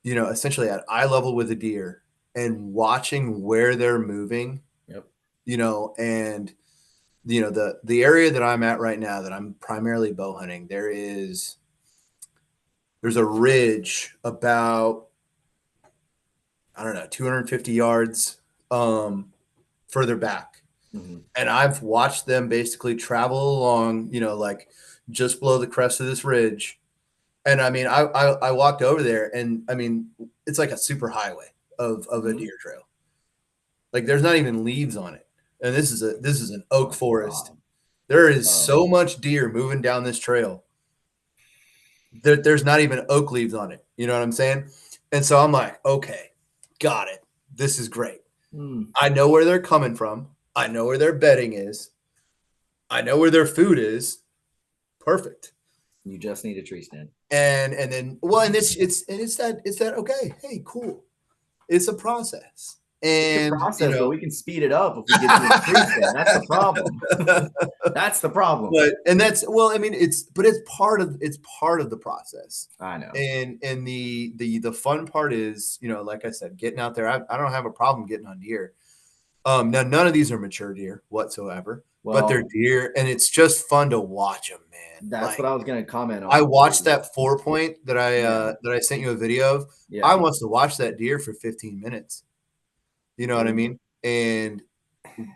essentially at eye level with a deer and watching where they're moving, Yep. And the area that I'm at right now that I'm primarily bow hunting, there's a ridge about, I don't know, 250 yards further back. Mm-hmm. And I've watched them basically travel along, like just below the crest of this ridge. And I mean, I walked over there and I mean, it's like a super highway of a deer trail. Like there's not even leaves on it. And this is an oak forest. God. There is so much deer moving down this trail that there's not even oak leaves on it. You know what I'm saying? And so I'm like, okay, got it. This is great. I know where they're coming from. I know where their bedding is. I know where their food is. Perfect. You just need a tree stand. And then and it's that okay. Hey, cool. It's a process. And it's a process, but we can speed it up if we get to a tree stand. That's the problem. That's the problem. I mean, it's part of the process. I know. And the fun part is, like I said, getting out there. I don't have a problem getting on deer. Now none of these are mature deer whatsoever, but they're deer, and it's just fun to watch them, man. That's what I was going to comment on. I watched that 4-point that I sent you a video of. Yeah. I must have watched that deer for 15 minutes. You know what I mean? And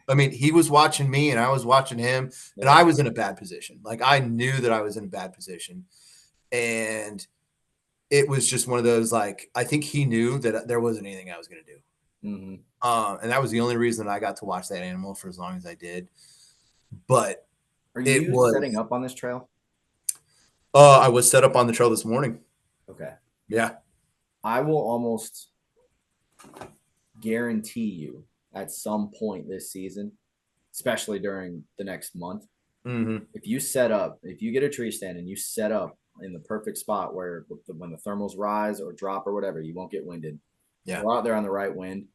I mean, he was watching me and I was watching him, and I was in a bad position. Like I knew that I was in a bad position, and it was just one of those, like, I think he knew that there wasn't anything I was going to do. Mm-hmm. And that was the only reason I got to watch that animal for as long as I did. But are you setting up on this trail? I was set up on the trail this morning. Okay. Yeah. I will almost guarantee you at some point this season, especially during the next month, if you get a tree stand and you set up in the perfect spot where when the thermals rise or drop or whatever, you won't get winded. Yeah. Go out there on the right wind,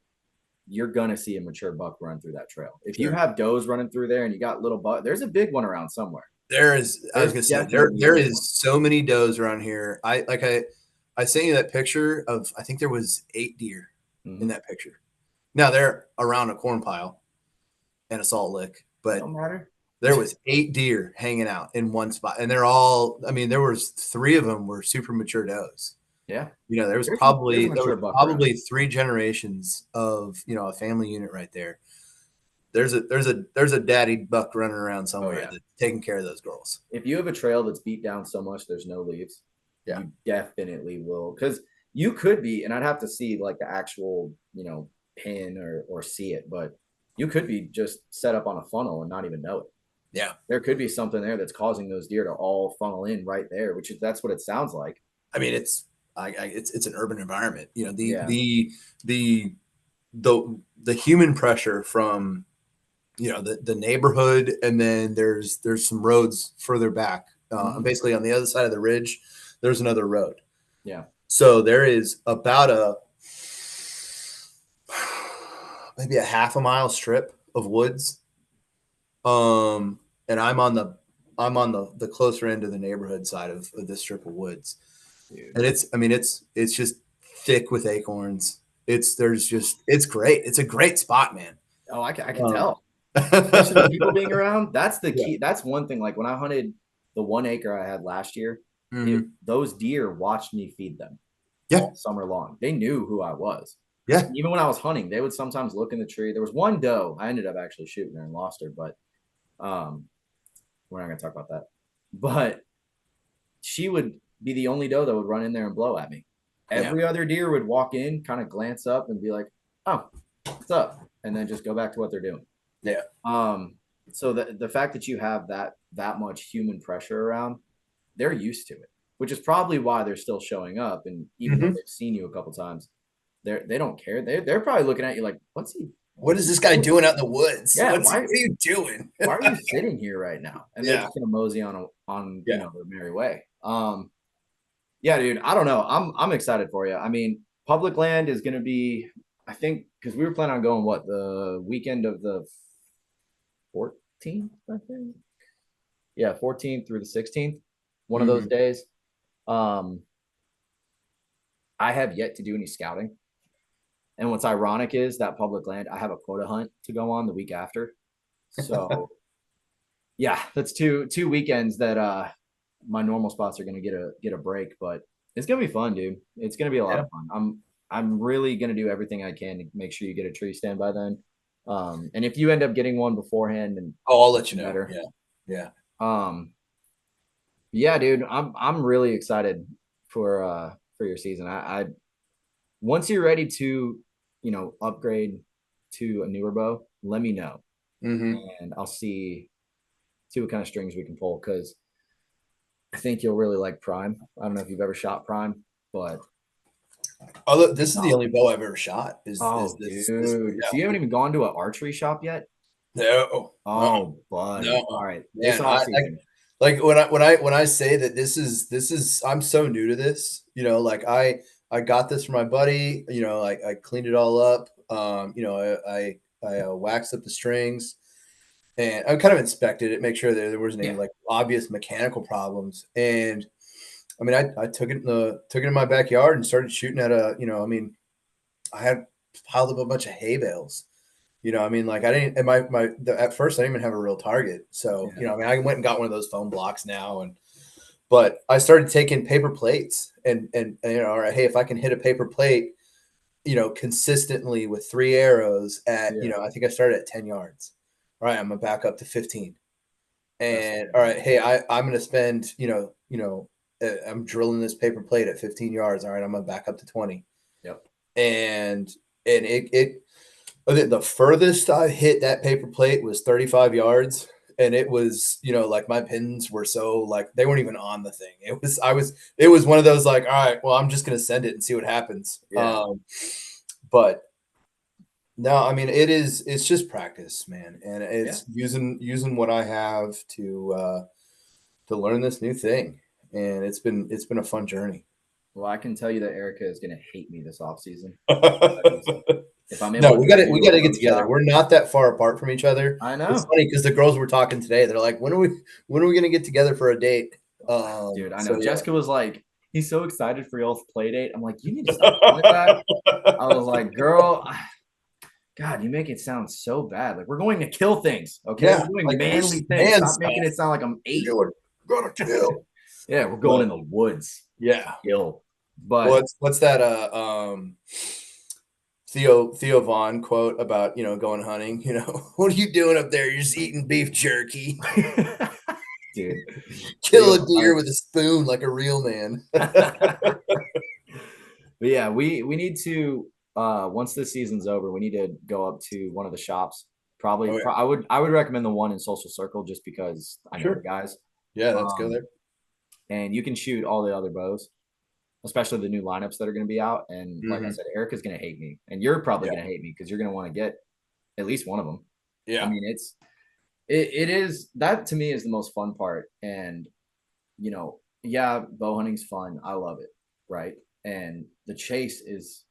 you're going to see a mature buck run through that trail. If you have does running through there and you got little buck, there's a big one around somewhere. I was going to say, there is so many does around here. I sent you that picture of, I think there was 8 deer in that picture. Now they're around a corn pile and a salt lick, but don't matter. There was 8 deer hanging out in one spot, and they're all, I mean, there was 3 of them were super mature does. Yeah. There was probably 3 generations of, a family unit right there. There's a daddy buck running around somewhere that's taking care of those girls. If you have a trail that's beat down so much there's no leaves, you definitely will. Because you could be, and I'd have to see like the actual, pin or see it, but you could be just set up on a funnel and not even know it. Yeah. There could be something there that's causing those deer to all funnel in right there, that's what it sounds like. I mean, it's an urban environment. The human pressure from, the neighborhood, and then there's some roads further back. Basically on the other side of the ridge, there's another road. Yeah. So there is about maybe a half a mile strip of woods. And I'm on the closer end of the neighborhood side of this strip of woods. Dude. And it's just thick with acorns. It's great. It's a great spot, man. Oh, I can tell. Especially people being around. That's the key. That's one thing. Like when I hunted the 1 acre I had last year, those deer watched me feed them all summer long. They knew who I was. Yeah. Even when I was hunting, they would sometimes look in the tree. There was one doe. I ended up actually shooting her and lost her, but we're not going to talk about that. But she would be the only doe that would run in there and blow at me. Every other deer would walk in, kind of glance up and be like, "Oh, what's up?" and then just go back to what they're doing. Yeah. So the fact that you have that much human pressure around, they're used to it, which is probably why they're still showing up. And even though they've seen you a couple times, they don't care. They're probably looking at you like, what is this guy doing out in the woods? Yeah, what are you doing? why are you sitting here right now? And they're Yeah. just gonna mosey on their merry way. Yeah, dude, I don't know. I'm excited for you. I mean, public land is gonna be, I think, because we were planning on going the weekend of the 14th, I think. Yeah, 14th through the 16th, one of those days. I have yet to do any scouting. And what's ironic is that public land, I have a quota hunt to go on the week after. So yeah, that's two weekends that my normal spots are gonna get a break, but it's gonna be fun, dude. It's gonna be a lot of fun. I'm really gonna do everything I can to make sure you get a tree stand by then. And if you end up getting one beforehand, and I'll let you know. better. Yeah. Yeah, dude, I'm really excited for your season. I once you're ready to, upgrade to a newer bow, let me know, and I'll see what kind of strings we can pull, because I think you'll really like Prime. I don't know if you've ever shot Prime, but this is the only bow I've ever shot. Is this, dude. So you haven't even gone to an archery shop yet? No. Oh, buddy. No. All right. Man, like when I say that this is I'm so new to this, like I got this from my buddy, like I cleaned it all up. I waxed up the strings, and I kind of inspected it, make sure that there wasn't any like obvious mechanical problems. And I mean, I took it in my backyard and started shooting at I had piled up a bunch of hay bales. I mean, like I didn't, at first I didn't even have a real target. So, I mean, I went and got one of those foam blocks now, but I started taking paper plates and all right, hey, if I can hit a paper plate, consistently with 3 arrows at, I think I started at 10 yards. All right, I'm gonna back up to 15. And all right, hey, I'm gonna spend, I'm drilling this paper plate at 15 yards. All right, I'm gonna back up to 20. Yep. And the furthest I hit that paper plate was 35 yards. And it was, like my pins were so like they weren't even on the thing. It was one of those like, all right, well, I'm just gonna send it and see what happens. Yeah. But no, I mean it's just practice, man. And it's using what I have to learn this new thing. And it's been a fun journey. Well, I can tell you that Erica is going to hate me this off season. If I'm able we got to get together. We're not that far apart from each other. I know. It's funny because the girls were talking today. They're like, when are we going to get together for a date? Dude, I know. Jessica was like, he's so excited for y'all's play date. I'm like, you need to stop doing that. I was like, girl, God, you make it sound so bad. Like, we're going to kill things. Okay. Yeah, we're doing manly things. Stop making it sound like I'm 8. We're gonna kill. Yeah, we're going in the woods. Yeah. Kill. But what's that Theo Vaughn quote about, going hunting? What are you doing up there? You're just eating beef jerky. Dude. Kill a deer with a spoon like a real man. But yeah, we need to once this season's over, we need to go up to one of the shops. Probably I would recommend the one in Social Circle, just because I know the guys. Yeah, let's go there. And you can shoot all the other bows, especially the new lineups that are going to be out. And like I said, Erica's going to hate me, and you're probably going to hate me because you're going to want to get at least one of them. Yeah. I mean, it is, that to me is the most fun part. And, bow hunting's fun. I love it. Right. And the chase is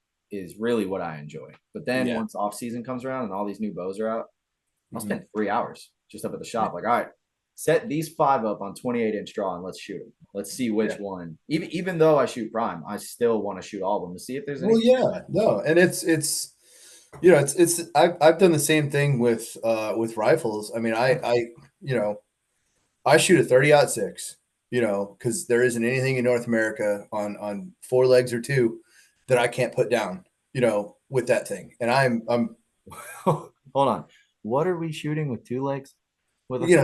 really what I enjoy. But then once off season comes around and all these new bows are out, I'll spend 3 hours just up at the shop. Like, all right, set these 5 up on 28-inch draw and let's shoot them. Let's see which one. Even though I shoot Prime, I still want to shoot all of them to see if there's any. Well, yeah, no, and it's I've done the same thing with rifles. I mean, I shoot a 30-06, because there isn't anything in North America on 4 legs or 2 that I can't put down, with that thing. And I'm hold on. What are we shooting with 2 legs?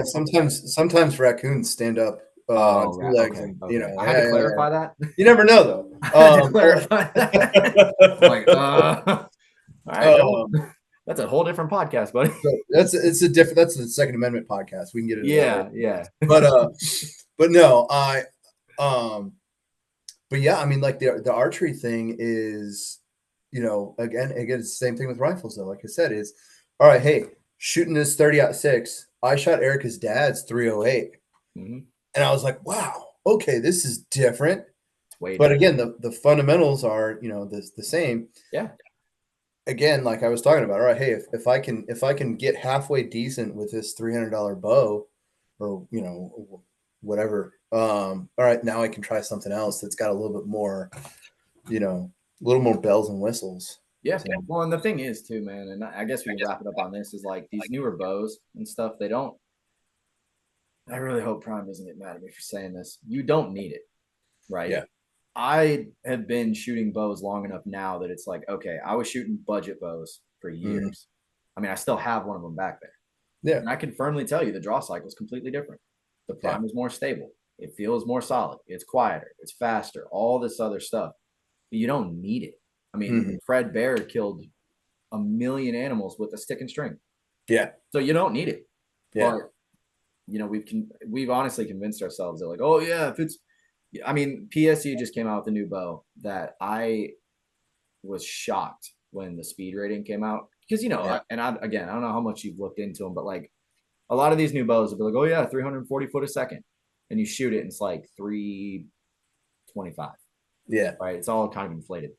Sometimes raccoons stand up on 2 legs, and I had to clarify that. You never know, though. Clarify that. Like, all right, that's a whole different podcast, buddy. That's the Second Amendment podcast. We can get into that. Yeah. But no, but yeah, I mean, like the archery thing is, again, it's the same thing with rifles though. Like I said, is all right. Hey, shooting this 30-06. I shot Erica's dad's 308, Mm-hmm. and I was like, wow, okay, this is different. It's way But different. again, the fundamentals are, the same. Yeah. Again, like I was talking about, all right, hey, if I can get halfway decent with this $300 bow, or whatever, all right, now I can try something else that's got a little bit more, a little more bells and whistles. Yeah. So, Well, and the thing is too, man, and I guess we can wrap it up on this, is like these newer bows and stuff, they don't, I really hope Prime doesn't get mad at me for saying this. You don't need it, right? yeah. I have been shooting bows long enough now that it's like, okay, I was shooting budget bows for Mhm. years. I mean, I still have one of them back there. Yeah. And I can firmly tell you the draw cycle is completely different. The Yeah. Prime is more stable. It feels more solid. It's quieter. It's faster. All this other stuff. But you don't need it. I mean, Mhm. Fred Bear killed a million animals with a stick and string. Yeah. So you don't need it. Yeah. But we've honestly convinced ourselves that, like, oh yeah, if it's, I mean, PSU just came out with a new bow that I was shocked when the speed rating came out, because Yeah. again, I don't know how much you've looked into them, but like a lot of these new bows will be like, oh yeah, 340 foot a second, and you shoot it and it's like 325, Yeah. right? It's all kind of inflated.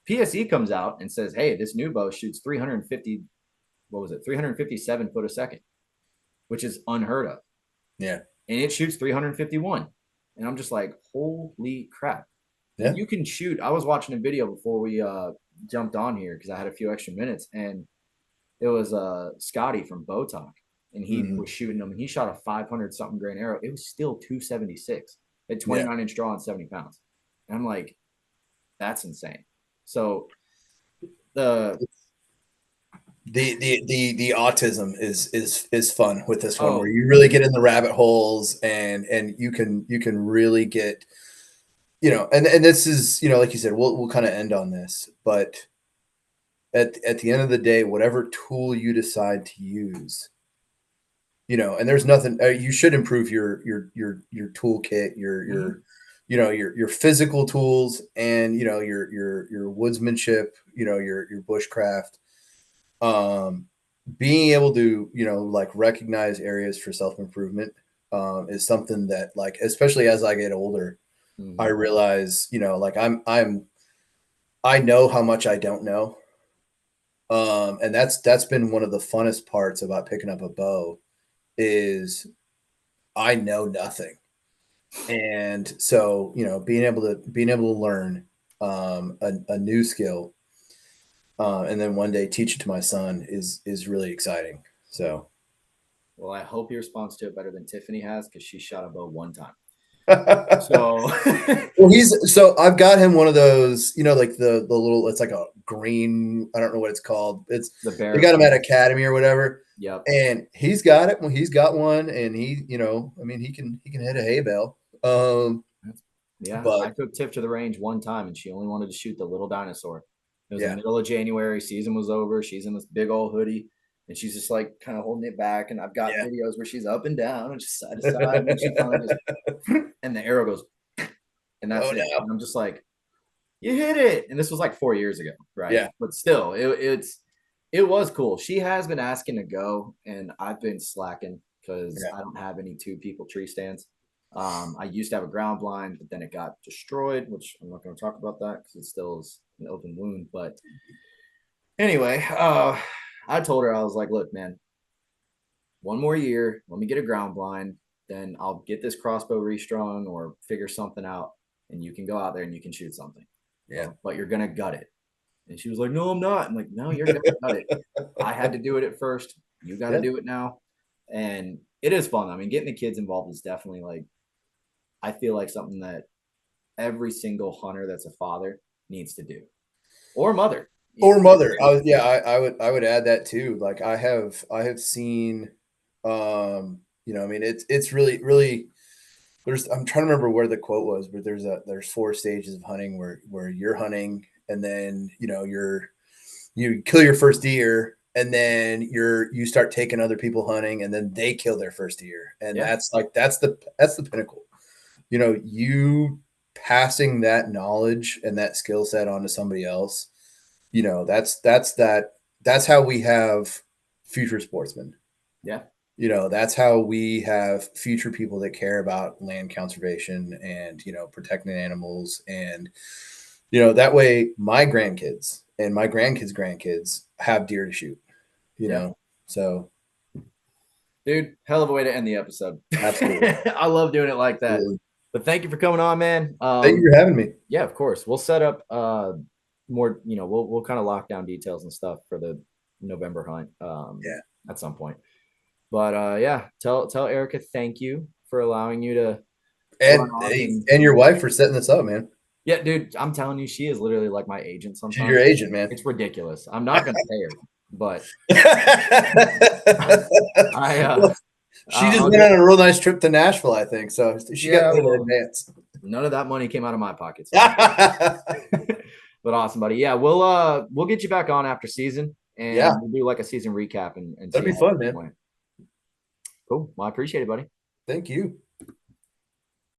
PSE comes out and says, hey, this new bow shoots 350, what was it, 357 foot a second, which is unheard of. Yeah. And it shoots 351. And I'm just like, holy crap. Yeah. And you can shoot. I was watching a video before we jumped on here because I had a few extra minutes, and it was Scotty from Bow Talk, and he Mhm. was shooting them, and he shot a 500 something grain arrow. It was still 276 at Yeah. 29-inch draw and 70 pounds. And I'm like, that's insane. So the The autism is fun with this one, where oh you really get in the rabbit holes, and you can really get, and this is, like you said, we'll kind of end on this, but at the end of the day, whatever tool you decide to use, and there's nothing, you should improve your toolkit, mhm. your physical tools, and your woodsmanship, your bushcraft, um being able to, like, recognize areas for self-improvement, is something that, like, especially as I get older, I Mhm. realize, like, I know how much I don't know, and that's been one of the funnest parts about picking up a bow, is I know nothing. And so, being able to learn, a new skill, and then one day teach it to my son is really exciting. So, Well, I hope he responds to it better than Tiffany has, because she shot a bow one time. well, So so I've got him one of those, like the little, it's like a green, I don't know what it's called. It's the they bear. got him at Academy or whatever, Yep. and he's got it. Well, he's got one, and I mean, he can hit a hay bale. Yeah, But I took Tiff to the range one time, and she only wanted to shoot the little dinosaur. It was the yeah, middle of January, season was over. She's in this big old hoodie, and she's just like kind of holding it back. And I've got yeah. videos where she's up and down and just side to side, and then she finally just, and the arrow goes, and that's Oh it. no, And I'm just like, you hit it. And this was like 4 years ago, right? yeah, But still, it was cool. She has been asking to go, and I've been slacking because yeah, I don't have any 2 people tree stands. I used to have a ground blind, but then it got destroyed, which I'm not going to talk about that because it still is an open wound. But anyway, I told her, I was like, look, man, one more year, let me get a ground blind, then I'll get this crossbow restrung or figure something out, and you can go out there and you can shoot something. yeah, But you're gonna gut it. And she was like, no, I'm not. I'm like, no, you're gonna gut it. I had to do it at first. You got to yeah. do it now. And it is fun. I mean, getting the kids involved is definitely, like, I feel like something that every single hunter that's a father needs to do, or mother. Or mother. Yeah, I would add that too. Like, I have seen, I mean, it's really. I'm trying to remember where the quote was, but there's 4 stages of hunting, where you're hunting, and then you kill your first deer, and then you start taking other people hunting, and then they kill their first deer, and Yeah. that's the pinnacle. You passing that knowledge and that skill set onto somebody else, that's how we have future sportsmen. Yeah. That's how we have future people that care about land conservation and, protecting animals. And, that way my grandkids and my grandkids have deer to shoot, so. Dude, hell of a way to end the episode. Absolutely. I love doing it like that. Absolutely. But thank you for coming on, man. Thank you for having me. Yeah, of course. We'll set up more, we'll kind of lock down details and stuff for the November hunt at some point. But yeah, tell Erica thank you for allowing you to and your wife for setting this up, man. Yeah, dude, I'm telling you, she is literally like my agent sometimes. She's your agent, man. It's ridiculous. I'm not gonna pay her, but she just went on a real nice trip to Nashville, I think. So she got paid in advance. None of that money came out of my pockets. But awesome, buddy. Yeah, we'll get you back on after season, and we'll do like a season recap and that'd be fun, man. Cool. Well, I appreciate it, buddy. Thank you.